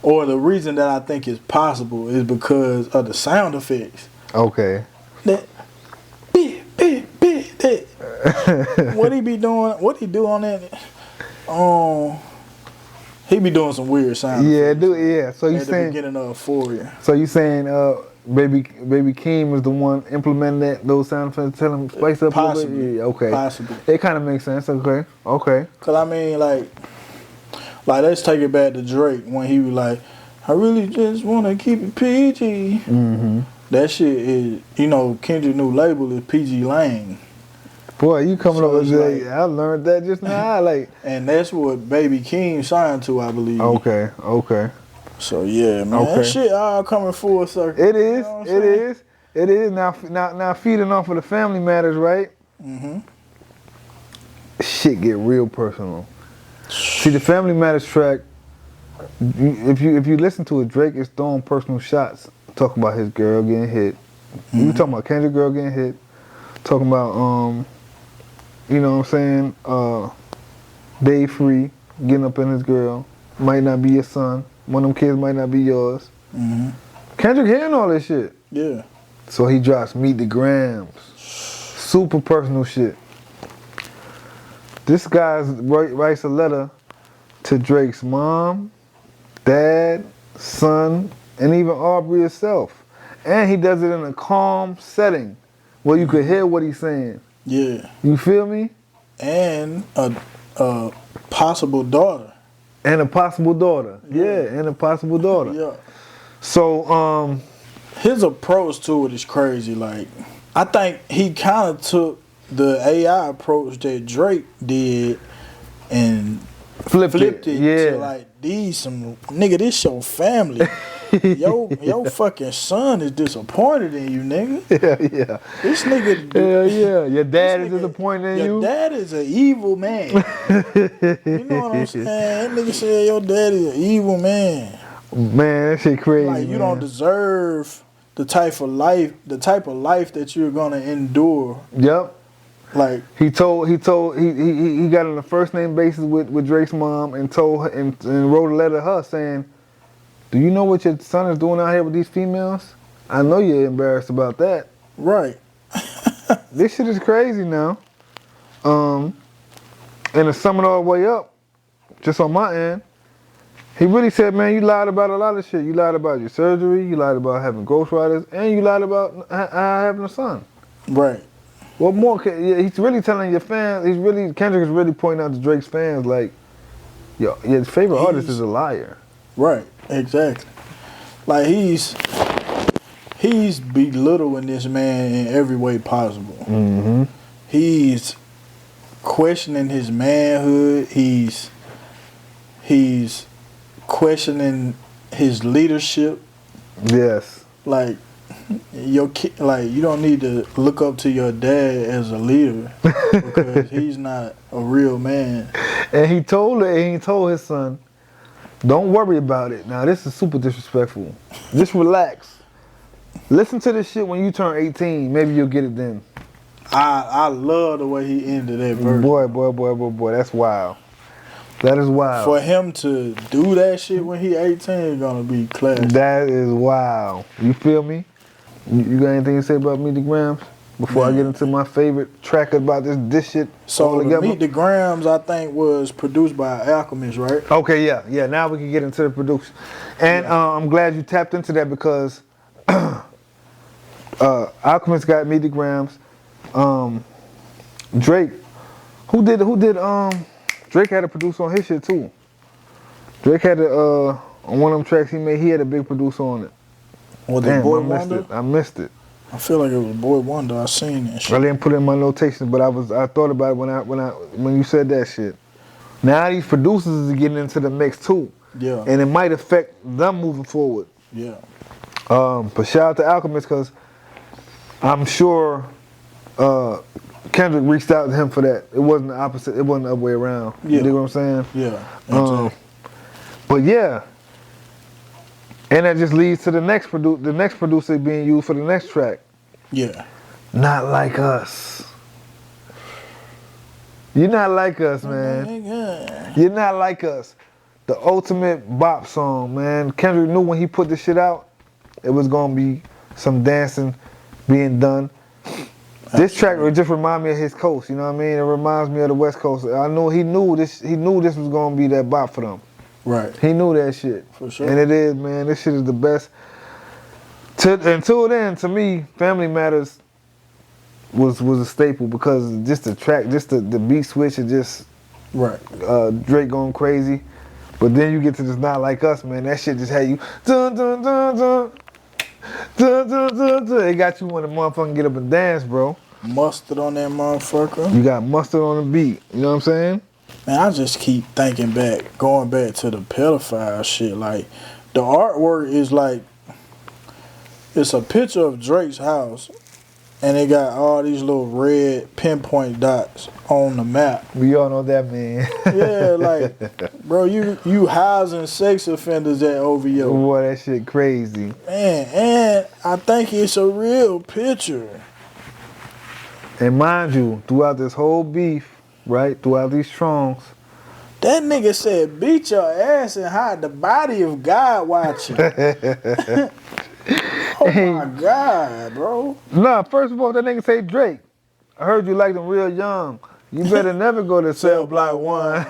or the reason that I think it's possible is because of the sound effects. Okay. That, that. What he be doing? What he do on that? He be doing some weird sound effects. Yeah. So you at the saying beginning of Euphoria? So you saying Baby Keem was the one implementing those sound effects, tell him spice up a little bit? Yeah, okay. Possibly. It kind of makes sense. Okay. Cause I mean, like let's take it back to Drake when he was like, "I really just want to keep it PG." Mm-hmm. That shit is, Kendrick's new label is PG Lang. Boy, you coming up with like, I learned that just now. And that's what Baby King signed to, I believe. Okay. So yeah, man, that shit all coming full circle. It is. It is. Now feeding off of the family matters, right? Mm-hmm. Shit get real personal. See, the Family Matters track, if you listen to it, Drake is throwing personal shots. Talking about his girl getting hit. Mm-hmm. We talking about Kendrick girl getting hit. Talking about you know what I'm saying, Dave Free getting up in his girl. Might not be your son. One of them kids might not be yours. Mm-hmm. Kendrick hearing all this shit. Yeah. So he drops Meet the Grams. Super personal shit. This guy writes a letter to Drake's mom, dad, son, and even Aubrey herself. And he does it in a calm setting where you could hear what he's saying. Yeah. You feel me? And a possible daughter. And a possible daughter. Yeah, and a possible daughter. Yeah. So, his approach to it is crazy. Like, I think he kind of took the AI approach that Drake did and flipped it to like, this your family. Your fucking son is disappointed in you, nigga. Yeah. This nigga. Yeah. Your dad is disappointed in you. Your dad is an evil man. You know what I'm saying? That nigga said your dad is an evil man. Man, that shit crazy. Like, you don't deserve the type of life that you're gonna endure. Yep. Like, he got on a first name basis with Drake's mom and wrote a letter to her saying, "Do you know what your son is doing out here with these females? I know you're embarrassed about that." Right. This shit is crazy now. And to sum it all the way up, just on my end, he really said, man, you lied about a lot of shit. You lied about your surgery, you lied about having ghostwriters, and you lied about having a son. Right. What more? He's really telling your fans. Kendrick is really pointing out to Drake's fans, like, yo, your favorite artist is a liar. Right. Exactly. Like, he's belittling this man in every way possible. Mm-hmm. He's questioning his manhood. He's questioning his leadership. Yes. Like, your kid, like, you don't need to look up to your dad as a leader because he's not a real man. And he told his son, don't worry about it. Now, this is super disrespectful. Just relax. Listen to this shit when you turn 18. Maybe you'll get it then. I love the way he ended that verse. Boy, that's wild. That is wild. For him to do that shit when he 18 is gonna be classic. That is wild. You feel me? You got anything to say about Meet the Grams? Before I get into my favorite track about this shit So all together? Meet the Grams, I think, was produced by Alchemist, right? Okay, yeah. Now we can get into the production. And I'm glad you tapped into that because Alchemist got Meet the Grams. Drake, who did Drake had a producer on his shit too. Drake had on one of them tracks he made, he had a big producer on it. Was Damn, it Boy I missed Wonder? it. I missed it. I feel like it was Boy Wonder. I seen that shit. I didn't put it in my notations, but I thought about it when you said that shit. Now these producers are getting into the mix too. Yeah. And it might affect them moving forward. Yeah. But shout out to Alchemist because I'm sure Kendrick reached out to him for that. It wasn't the opposite. It wasn't the other way around. Yeah. You know what I'm saying? Yeah. But yeah. And that just leads to the next producer being used for the next track. Yeah. Not Like Us. You're not like us, man. You're not like us. The ultimate bop song, man. Kendrick knew when he put this shit out, it was gonna be some dancing being done. This track would just remind me of his coast, you know what I mean? It reminds me of the West Coast. I know he knew this was gonna be that bop for them. Right. He knew that shit. For sure. And it is, man. This shit is the best. Until then, to me, Family Matters was a staple because just the track, just the beat switch and just Right. Drake going crazy. But then you get to this Not Like Us, man. That shit just had you dun dun dun dun dun dun dun dun. It got you want to motherfucking get up and dance, bro. Mustard on that motherfucker. You got mustard on the beat. You know what I'm saying? Man, I just keep thinking back, going back to the pedophile shit. Like, the artwork is like, it's a picture of Drake's house, and it got all these little red pinpoint dots on the map. We all know that, man. Yeah, like, bro, you housing sex offenders at OVO. Boy, that shit crazy. Man, and I think it's a real picture. And mind you, throughout this whole beef, right, throughout these songs, That nigga said, beat your ass and hide the body of God watching. Oh my God, bro. nah, first of all, that nigga say Drake. I heard you like them real young. You better never go to Cell Block 1.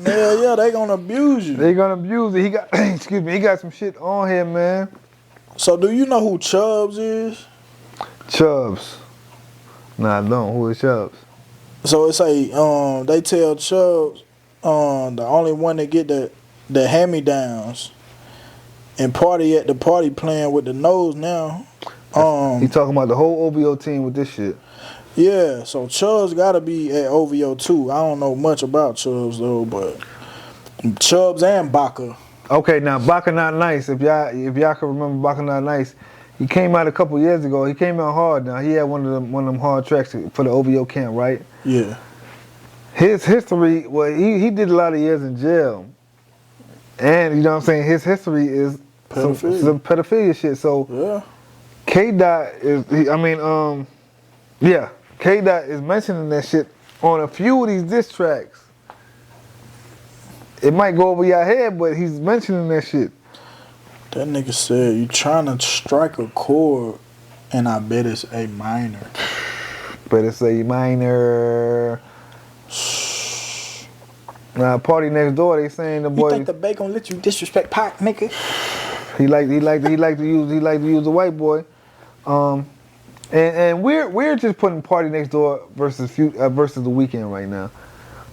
Hell yeah, they gonna abuse you. They gonna abuse it. He got, excuse me, he got some shit on here, man. So do you know who Chubbs is? Chubbs. Nah, I don't. Who is Chubbs? So it's a they tell Chubbs the only one that get the hand-me-downs and party at the party playing with the nose now. He talking about the whole OVO team with this shit. Yeah, so Chubbs gotta be at OVO too. I don't know much about Chubbs though, but Chubbs and Baca. Okay, now Baca Not Nice. If y'all can remember Baca Not Nice, he came out a couple years ago. He came out hard. Now he had one of them hard tracks for the OVO camp, right? Yeah. His history, well, he did a lot of years in jail, and you know what I'm saying. His history is Pedophilia. some pedophilia shit. So Yeah. K-Dot is, K-Dot is mentioning that shit on a few of these diss tracks. It might go over your head, but he's mentioning that shit. That nigga said, you trying to strike a chord, and I bet it's A minor. Better say minor. Now, Party Next Door, they saying the boy. You think the Bay gonna let you disrespect Pac, nigga? He like to use the white boy. And we're just putting Party Next Door versus The Weeknd right now,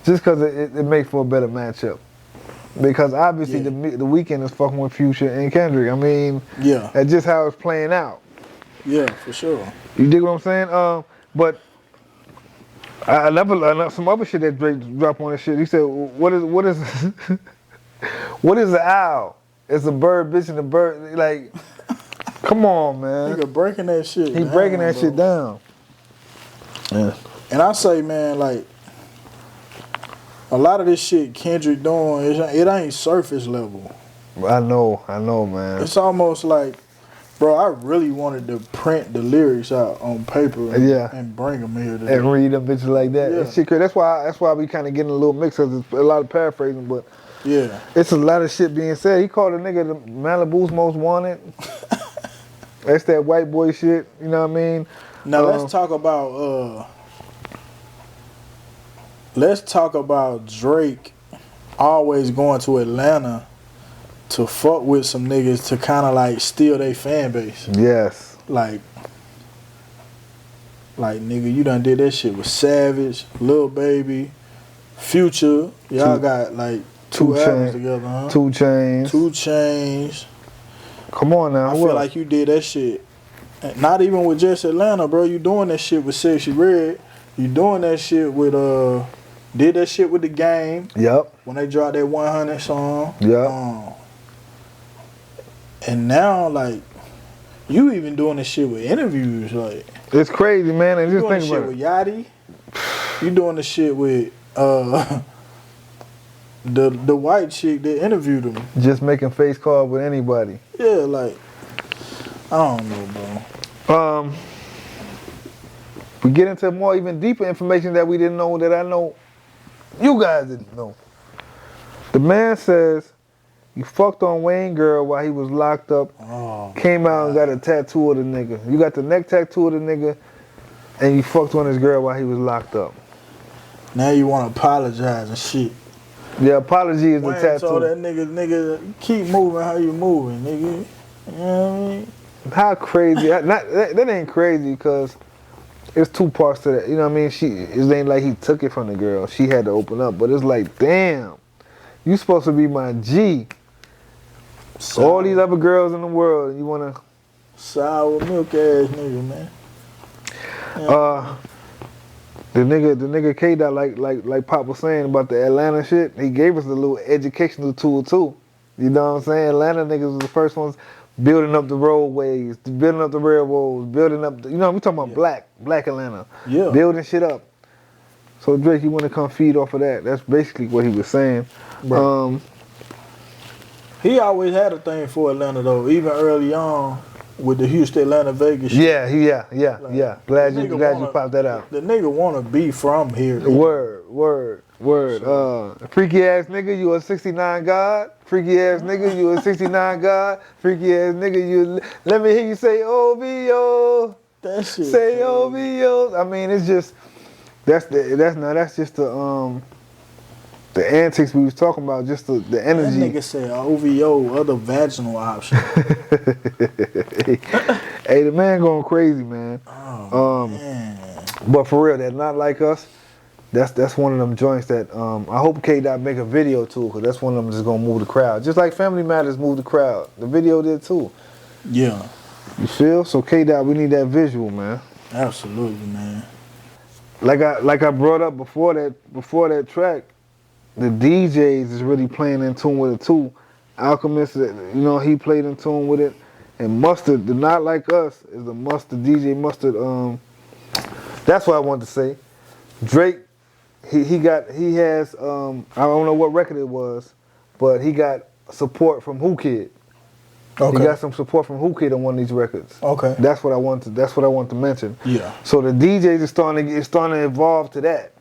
just because it makes for a better matchup. Because obviously the Weeknd is fucking with Future and Kendrick. I mean, Yeah. that's just how it's playing out. Yeah, for sure. You dig what I'm saying? But I never some other shit that Drake dropped on this shit. He said, "What is what is an owl? It's a bird, bitch, and a bird." Like, come on, man. Nigga breaking that shit He down, breaking that bro. shit down. Yeah. And I say, man, like, a lot of this shit Kendrick doing, it ain't surface level. I know, man. It's almost like Bro, I really wanted to print the lyrics out on paper and bring them here today. And read them bitches like that. Yeah. It's shit crazy. That's why we kind of getting a little mixed because it's a lot of paraphrasing, but yeah, it's a lot of shit being said. He called a nigga the Malibu's most wanted. That's that white boy shit. You know what I mean? Now let's talk about Drake always going to Atlanta to fuck with some niggas to kind of like steal their fan base. Yes. Like nigga, you done did that shit with Savage, Lil Baby, Future. Y'all got like two albums together, huh? 2 Chainz. 2 Chainz. Come on now. I feel like you did that shit. Not even with just Atlanta, bro. You doing that shit with Sexy Red. You doing that shit with did that shit with The Game. Yep. When they dropped that 100 song. Yep. And now, like, you even doing this shit with interviews, like. It's crazy, man. And You just doing think this shit about with it. Yachty. You doing the shit with the white chick that interviewed him. Just making face calls with anybody. Yeah, like, I don't know, bro. We get into more even deeper information that we didn't know that I know you guys didn't know. The man says you fucked on Wayne girl while he was locked up, came out and got a tattoo of the nigga. You got the neck tattoo of the nigga, and you fucked on his girl while he was locked up. Now you want to apologize and shit. The apology is the Wayne tattoo. told that nigga, keep moving how you moving, nigga. You know what I mean? How crazy? That ain't crazy because it's 2 parts to that. You know what I mean? It ain't like he took it from the girl. She had to open up. But it's like, damn, you supposed to be my G. All these other girls in the world, you wanna sour milk ass nigga, man. The nigga K-Dot, like Pop was saying about the Atlanta shit, he gave us a little educational tool too. You know what I'm saying? Atlanta niggas was the first ones building up the roadways, building up the railroads, building up the, you know, we talking about black Atlanta. Yeah. Building shit up. So Drake, you wanna come feed off of that. That's basically what he was saying. Right. He always had a thing for Atlanta though, even early on with the Houston, Atlanta, Vegas shit. Yeah. Glad you wanna, popped that out. The nigga wanna be from here. Word. Freaky ass nigga, you a 69 god. Freaky ass nigga, you a 69 god. Freaky ass nigga, you. Let me hear you say OVO. That shit. Say OVO. I mean, it's just that's just the antics we was talking about, just the energy. That nigga said OVO, other vaginal option. Hey, the man going crazy, man. Man. But for real, that Not Like Us, that's one of them joints that I hope K-Dot make a video too, because that's one of them that's gonna move the crowd. Just like Family Matters moved the crowd. The video did too. Yeah. You feel? So K-Dot, we need that visual, man. Absolutely, man. Like I brought up before that track, the DJs is really playing in tune with it too. Alchemist, you know, he played in tune with it. And Mustard, the Not Like Us, is the Mustard, DJ Mustard. That's what I wanted to say. Drake, he has, I don't know what record it was, but he got support from Who Kid. Okay. He got some support from Who Kid on one of these records. Okay. That's what I want to mention. Yeah. So the DJs is starting to evolve to that.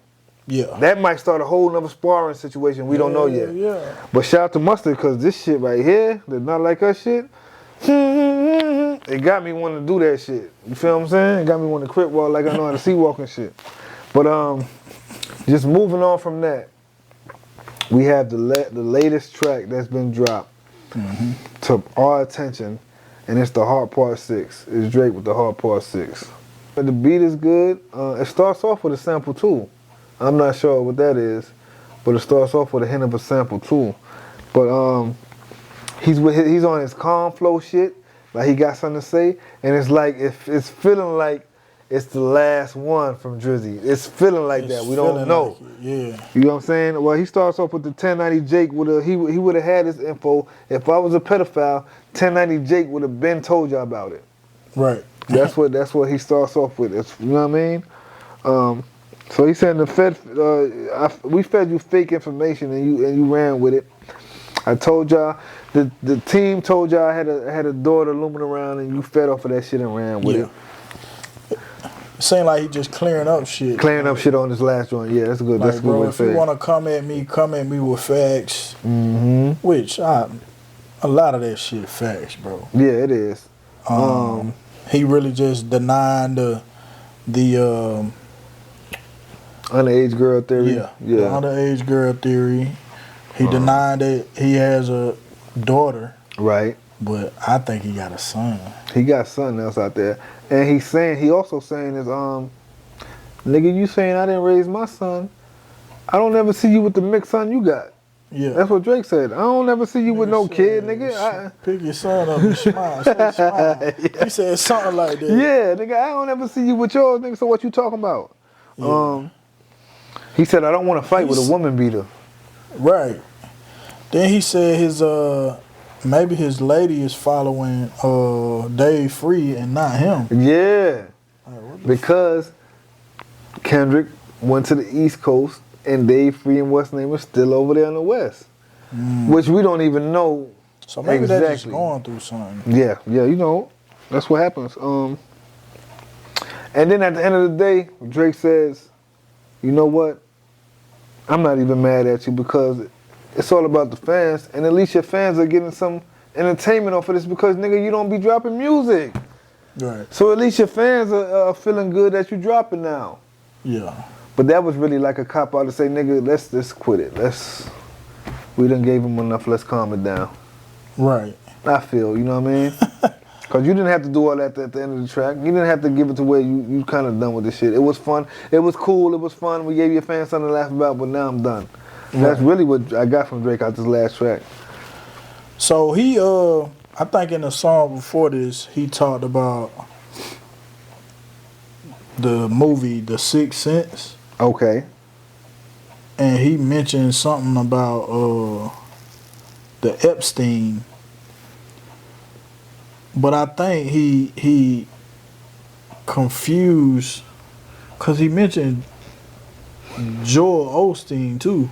Yeah. That might start a whole nother sparring situation. We don't know yet. Yeah. But shout out to Mustard, because this shit right here, the Not Like Us shit, it got me wanting to do that shit. You feel what I'm saying? It got me wanting to crip walk like I know how to sea walk and shit. But just moving on from that, we have the latest track that's been dropped to our attention, and it's the Hard Part 6. It's Drake with the Hard Part 6. The beat is good. It starts off with a sample too. I'm not sure what that is, but it starts off with a hint of a sample too. But he's on his calm flow shit, like he got something to say, and it's like it's feeling like it's the last one from Drizzy. It's feeling like that. We don't know. Like yeah. You know what I'm saying? Well, he starts off with the 1090 Jake. He would have had this info. If I was a pedophile, 1090 Jake would have been told you about it. Right. That's what he starts off with. You know what I mean? So he said we fed you fake information and you ran with it. I told y'all, the team told y'all I had a daughter looming around, and you fed off of that shit and ran with it. It seemed like he just clearing up shit. Clearing up shit on this last joint. Yeah, that's good. Like, That's a good way to if say you it. want to come at me with facts. Mm-hmm. Which a lot of that shit facts, bro. Yeah, it is. He really just denying the Underage girl theory. the underage girl theory. He denied that he has a daughter. Right. But I think he got a son. He got something else out there. And he also saying is, nigga, you saying I didn't raise my son. I don't ever see you with the mixed son you got. Yeah. That's what Drake said. I don't ever see you with no kid, nigga. Pick your son up and smile. Say smile. Yeah. He said something like that. Yeah, nigga, I don't ever see you with yours, nigga, so what you talking about? Yeah. He said, I don't want to fight with a woman beater. Right. Then he said maybe his lady is following Dave Free and not him. Yeah. Because Kendrick went to the East Coast and Dave Free and what's name was still over there in the West. Which we don't even know. So maybe exactly. they're just going through something. Yeah, you know, that's what happens. And then at the end of the day, Drake says, you know what? I'm not even mad at you because it's all about the fans, and at least your fans are getting some entertainment off of this because, nigga, you don't be dropping music. Right. So at least your fans are feeling good that you dropping now. Yeah. But that was really like a cop-out to say, nigga, let's quit it. We done gave him enough, let's calm it down. Right. I feel, you know what I mean? Because you didn't have to do all that at the end of the track. You didn't have to give it to where you kind of done with this shit. It was fun. It was cool. It was fun. We gave your fans something to laugh about, but now I'm done. Right. That's really what I got from Drake out this last track. So he, I think in the song before this, he talked about the movie The Sixth Sense. Okay. And he mentioned something about the Epstein. But I think he confused, because he mentioned Joel Osteen too.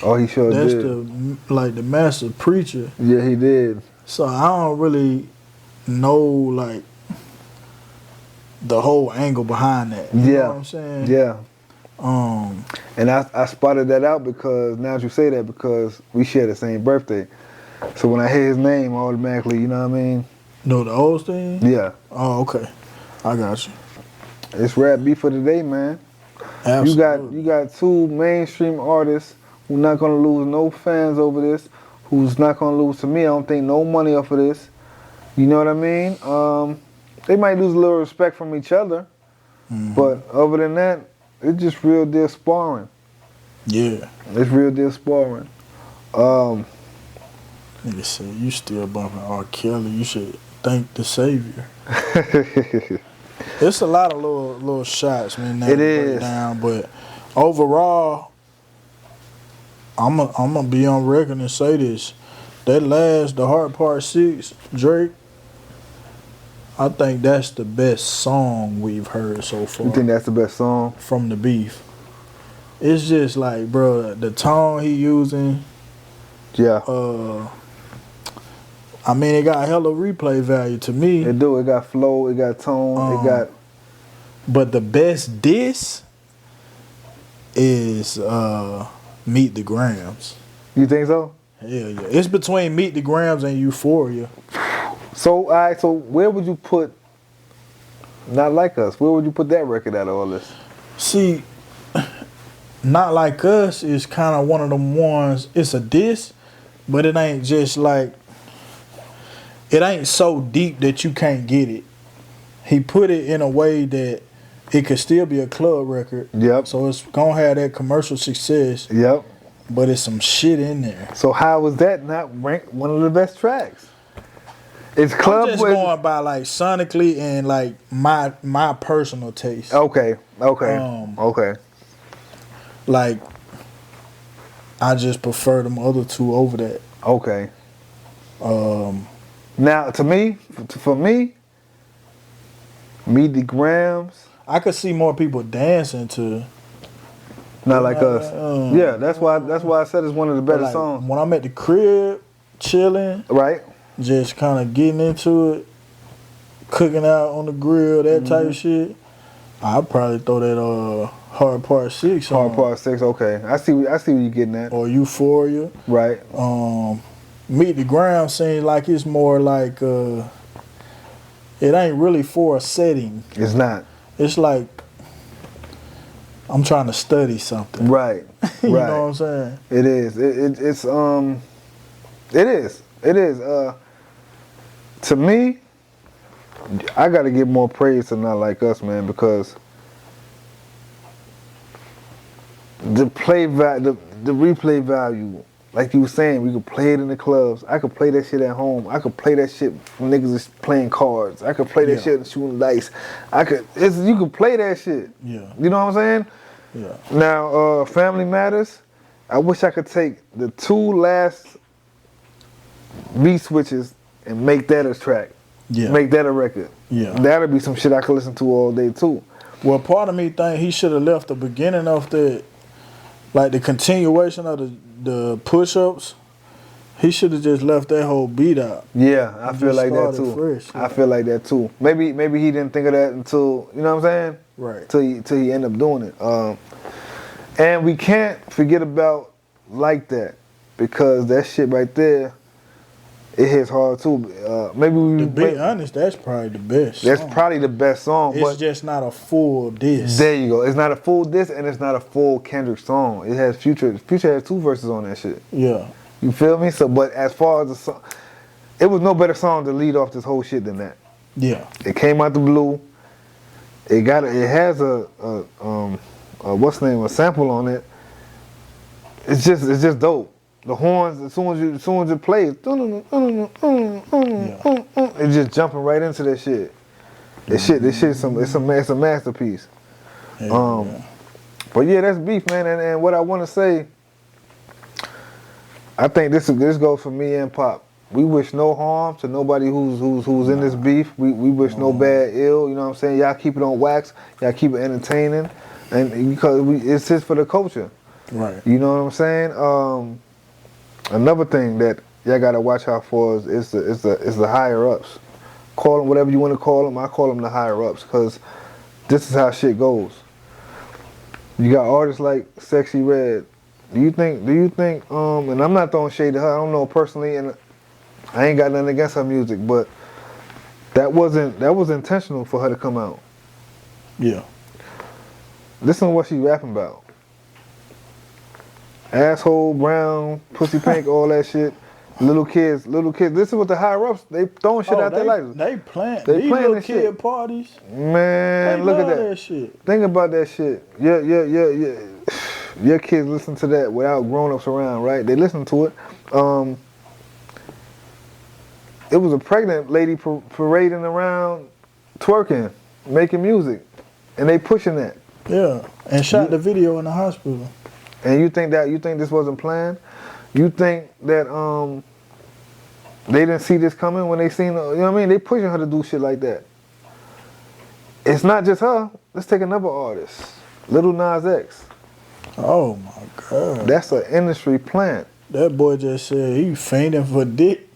Oh, he sure That's did. the master preacher. Yeah, he did. So I don't really know like the whole angle behind that. You know what I'm saying? Yeah. And I spotted that out because now that you say that, because we share the same birthday. So when I hear his name, automatically, you know what I mean? No, the Osteen? Yeah. Oh, okay. I got you. It's rap beef for today, man. Absolutely. You got two mainstream artists who not gonna lose no fans over this, who's not gonna lose to me. I don't think no money off of this. You know what I mean? They might lose a little respect from each other, but other than that, it's just real deal sparring. Yeah. It's real deal sparring. Nigga said, you still bumping R. Kelly. You should thank the Savior. It's a lot of little shots, man. It is. Down, but overall, I'm gonna be on record and say this. That last, The Heart Part 6, Drake, I think that's the best song we've heard so far. You think that's the best song? From the beef. It's just like, bro, the tone he using. Yeah. I mean, it got hella replay value to me. It do. It got flow. It got tone. It got. But the best diss is Meet the Grams. You think so? Hell yeah. It's between Meet the Grams and Euphoria. So, all right. So, where would you put Not Like Us? Where would you put that record out of all this? See, Not Like Us is kind of one of them ones. It's a diss, but it ain't just like. It ain't so deep that you can't get it. He put it in a way that it could still be a club record. Yep. So it's gonna have that commercial success. Yep. But it's some shit in there. So how was that not ranked one of the best tracks? It's club. I'm just going by like sonically and like my personal taste. Okay. Okay. Like I just prefer them other two over that. Okay. Now, for me, Meet the Grams. I could see more people dancing to Not like us. Yeah, that's why I said it's one of the better like, songs. When I'm at the crib, chilling, Right? just kind of getting into it, cooking out on the grill, that type of shit, I'd probably throw that Hard Part 6 on. Hard Part 6, okay. I see where you're getting at. Or Euphoria. Right. Meet the Ground seems like it's more like it ain't really for a setting. It's not. It's like I'm trying to study something. Right. You Right. know what I'm saying? It is. It is. It is. To me, I gotta give more praise to Not Like Us, man, because the replay value, like you were saying, we could play it in the clubs. I could play that shit at home. I could play that shit when niggas is playing cards. I could play that shit and shooting dice. You could play that shit. Yeah. You know what I'm saying? Yeah. Now, Family Matters, I wish I could take the 2 last beat switches and make that a track. Yeah. Make that a record. Yeah. That'll be some shit I could listen to all day too. Well, part of me think he should have left the beginning of the, like the continuation of the push-ups. He should have just left that whole beat out. Yeah, I feel like that too. Fresh, yeah. I feel like that too. Maybe he didn't think of that until, you know what I'm saying? Right. Till he ended up doing it. And we can't forget about Like That, because that shit right there, it hits hard too. Maybe we To be honest, that's probably the best. That's song. probably the best song. It's but just not a full diss. there you go. It's not a full diss and it's not a full Kendrick song. It has Future. Future has 2 verses on that shit. Yeah. You feel me? So, but as far as the song, it was no better song to lead off this whole shit than that. Yeah. It came out the blue. It has a what's the name? A sample on it. It's just dope. The horns, as soon as it plays, it's just jumping right into that shit. This shit, it's a masterpiece. But yeah, that's beef, man. And what I want to say, I think this goes for me and Pop. We wish no harm to nobody who's in this beef. We wish no bad ill. You know what I'm saying? Y'all keep it on wax. Y'all keep it entertaining, and because it's just for the culture. Right. You know what I'm saying? Another thing that y'all gotta watch out for is the higher ups. Call them whatever you want to call them. I call them the higher ups because this is how shit goes. You got artists like Sexy Red. Do you think? And I'm not throwing shade to her. I don't know personally, and I ain't got nothing against her music, but that was intentional for her to come out. Yeah. Listen to what she rapping about. Asshole, brown, pussy pink, all that shit. Little kids. This is what the higher ups, they throwing shit out there like They playing They these playing little this kid shit. parties. Man, They look at love that. shit. Think about that shit. Yeah. Your kids listen to that without grown-ups around, right? They listen to it. It was a pregnant lady parading around, twerking, making music, and they pushing that. Yeah, and shot the video in the hospital. And you think this wasn't planned? You think that they didn't see this coming when they seen, you know what I mean? They pushing her to do shit like that. It's not just her. Let's take another artist, Lil Nas X. Oh my God. That's an industry plant. That boy just said he fainting for dick.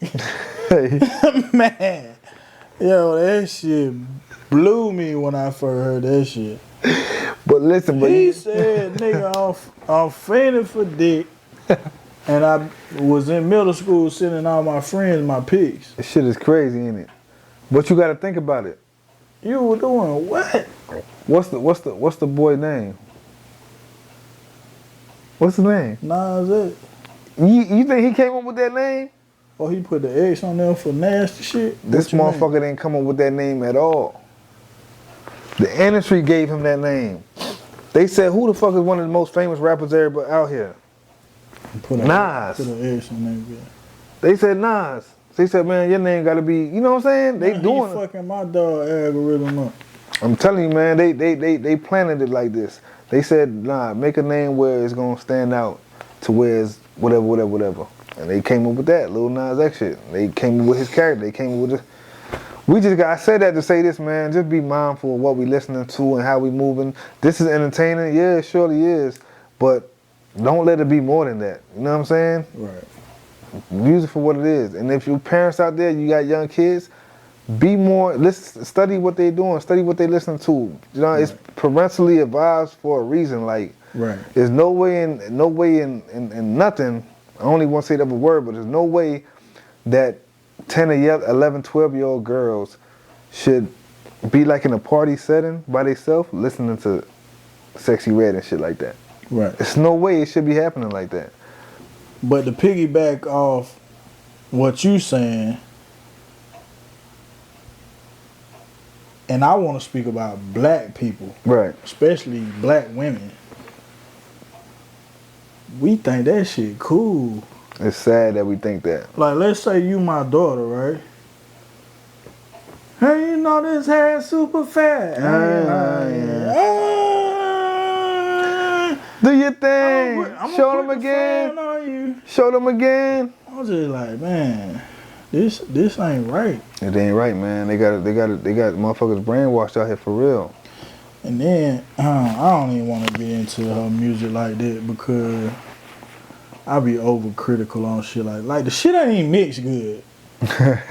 Man, yo, that shit blew me when I first heard that shit. But listen, He said, nigga, I'm fainting for dick. And I was in middle school sending all my friends my pics. this shit is crazy, ain't it? But you got to think about it. You were doing what? What's the boy name? What's his name? Nas X. You think he came up with that name? Or he put the X on there for nasty shit? This motherfucker didn't come up with that name at all. The industry gave him that name. They said, who the fuck is one of the most famous rappers out here? Nas. Put an X on there. They said Nas. They said, man, your name gotta be, you know what I'm saying? They doing it. Fucking my dog algorithm up. I'm telling you, man, they planted it like this. They said, nah, make a name where it's gonna stand out to where it's whatever. And they came up with that, Lil Nas X shit. They came up with his character. They came up with I said that to say this, man. Just be mindful of what we listening to and how we moving. This is entertaining. Yeah, it surely is. but don't let it be more than that. You know what I'm saying? Right. Use it for what it is. And if you parents out there, you got young kids, be more, listen, study what they doing, study what they listening to. You know, it's parentally advised for a reason. Like, there's no way in nothing, I only want to say that a word, but there's no way that 10 or 11, 12-year-old girls should be like in a party setting by themselves listening to Sexy Red and shit like that. Right. There's no way it should be happening like that. But to piggyback off what you saying, and I want to speak about black people, right? Especially black women. We think that shit cool. It's sad that we think that. Like, let's say you my daughter, right? Hey, you know this hair super fat. Do your thing. Show them again. Show them again. I was just like, man, this ain't right. It ain't right, man. They got motherfuckers brainwashed out here for real. And then I don't even want to get into her music like that because I be overcritical on shit like the shit ain't even mixed good.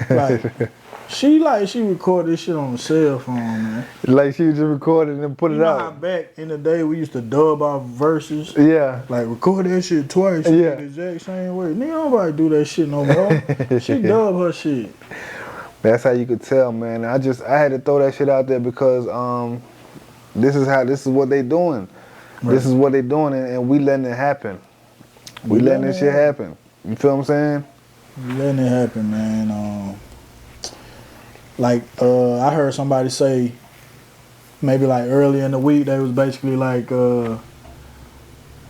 Like she recorded this shit on the cell phone, man. Like she just recorded and put it out. How back in the day we used to dub our verses. Yeah. Like record that shit twice. Yeah. The exact same way. Nigga, nobody do that shit no more. She dub her shit. That's how you could tell, man. I had to throw that shit out there because this is what they doing. Right. This is what they doing, and we letting it happen. We letting this shit happen. You feel what I'm saying? We letting it happen, man. I heard somebody say, maybe like earlier in the week, they was basically like,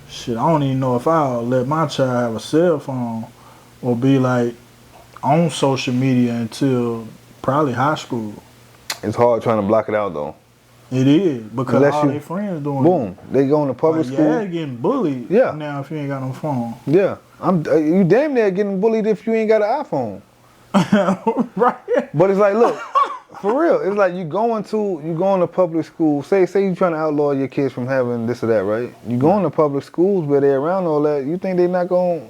shit, I don't even know if I'll let my child have a cell phone or be like on social media until probably high school. It's hard trying to block it out though. It is, because all their friends doing boom, they going to public school. Yeah, getting bullied now if you ain't got no phone. Yeah, you damn near getting bullied if you ain't got an iPhone. Right. But it's like, look, for real, it's like you going to public school. Say you trying to outlaw your kids from having this or that, right? You going to public schools where they're around all that. You think they're not going?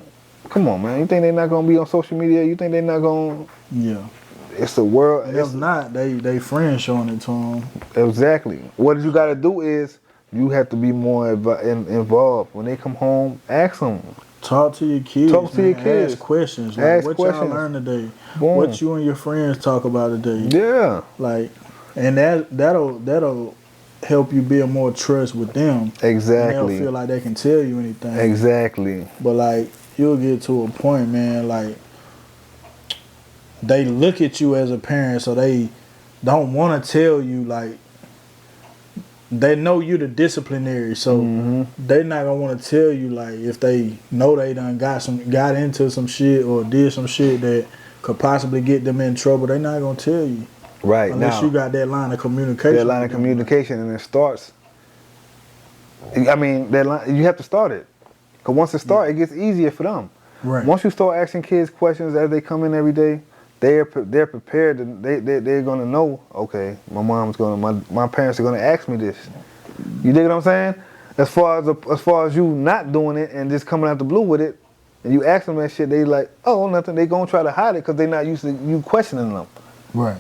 Come on, man. You think they're not going to be on social media? You think they're not going? Yeah. It's the world. If not, they friends showing it to them. Exactly. What you got to do is you have to be more involved. When they come home, ask them. Talk to your kids. Talk to your kids. Ask questions. Like, what y'all learn today? Boom. What you and your friends talk about today? Yeah. Like, and that'll help you build more trust with them. Exactly. And they'll feel like they can tell you anything. Exactly. But like, you'll get to a point, man, like, they look at you as a parent, so they don't want to tell you, like, they know you the disciplinary, so they not gonna want to tell you, like, if they know they done got into some shit or did some shit that could possibly get them in trouble, they not gonna tell you. Right. Unless you got that line of communication. That line of communication, and it starts. I mean, that line, you have to start it, cause once it starts, it gets easier for them. Right. Once you start asking kids questions as they come in every day, they're prepared, and they're gonna know. Okay, my parents are gonna ask me this. You dig what I'm saying? As far as you not doing it and just coming out the blue with it, and you ask them that shit, they like, oh, nothing. They gonna try to hide it because they not used to you questioning them. Right.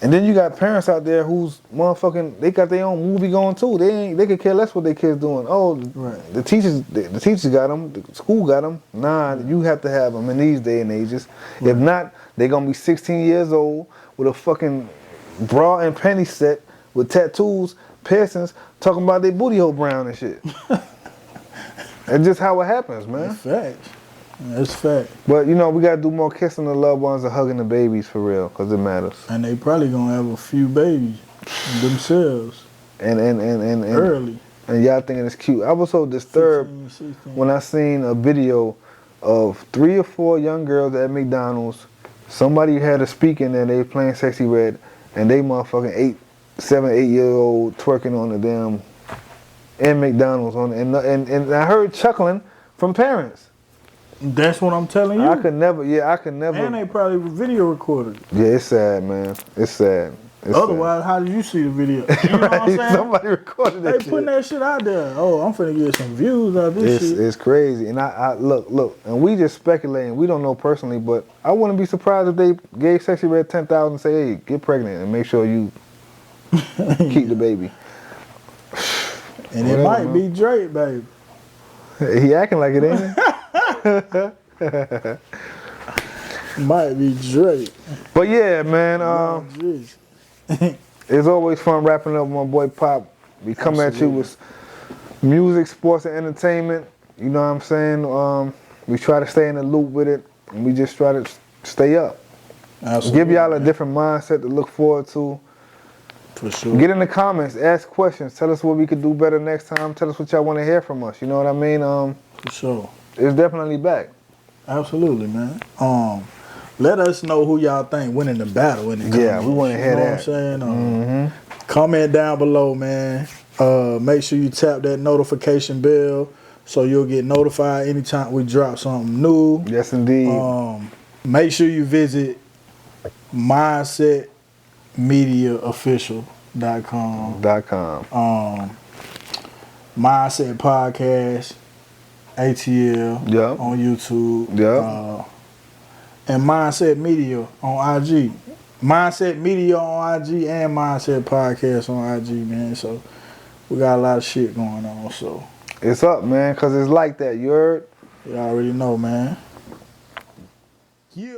And then you got parents out there who's motherfucking, they got their own movie going too. They could care less what their kids doing. Oh, right. The teachers got them, the school got them. Nah, you have to have them in these day and ages. Right. If not, they gonna be 16 years old with a fucking bra and panty set with tattoos, piercings, talking about their booty hole brown and shit. That's just how it happens, man. That's fact. That's fact. But you know, we gotta do more kissing the loved ones and hugging the babies for real, cause it matters. And they probably gonna have a few babies themselves. And early. And y'all thinking it's cute. I was so disturbed 16. When I seen a video of 3 or 4 young girls at McDonald's. Somebody had a speaker in there, they playing Sexy Red, and they motherfucking 7, 8-year-old twerking on the damn in McDonald's and I heard chuckling from parents. That's what I'm telling you. I could never. And they probably video recorded. Yeah, it's sad, man. It's sad. Otherwise, how did you see the video? You know what I'm saying? Somebody recorded that They shit. putting that shit out there. Oh, I'm finna get some views out of this shit. It's crazy. And I look, and we just speculating. We don't know personally, but I wouldn't be surprised if they gave Sexy Red 10,000 and say, hey, get pregnant and make sure you keep the baby. And it might be Drake, baby. He acting like it, ain't he? Might be Drake. But yeah, man, it's always fun wrapping up with my boy Pop. We come at you with music, sports, and entertainment. You know what I'm saying? We try to stay in the loop with it, and we just try to stay up. Absolutely. Give y'all a different mindset to look forward to. For sure. Get in the comments, ask questions, tell us what we could do better next time. Tell us what y'all want to hear from us. You know what I mean? For sure. It's definitely back. Absolutely, man. Let us know who y'all think winning the battle in the comments. Yeah, we want to hear that. You know what I'm saying? Comment down below, man. Make sure you tap that notification bell so you'll get notified anytime we drop something new. Yes, indeed. Make sure you visit mindsetmediaofficial.com. Mindset Podcast, ATL on YouTube. And Mindset Media on IG. Mindset Media on IG and Mindset Podcast on IG, man. So we got a lot of shit going on. So it's up, man, because it's like that. You heard? You already know, man. Yeah.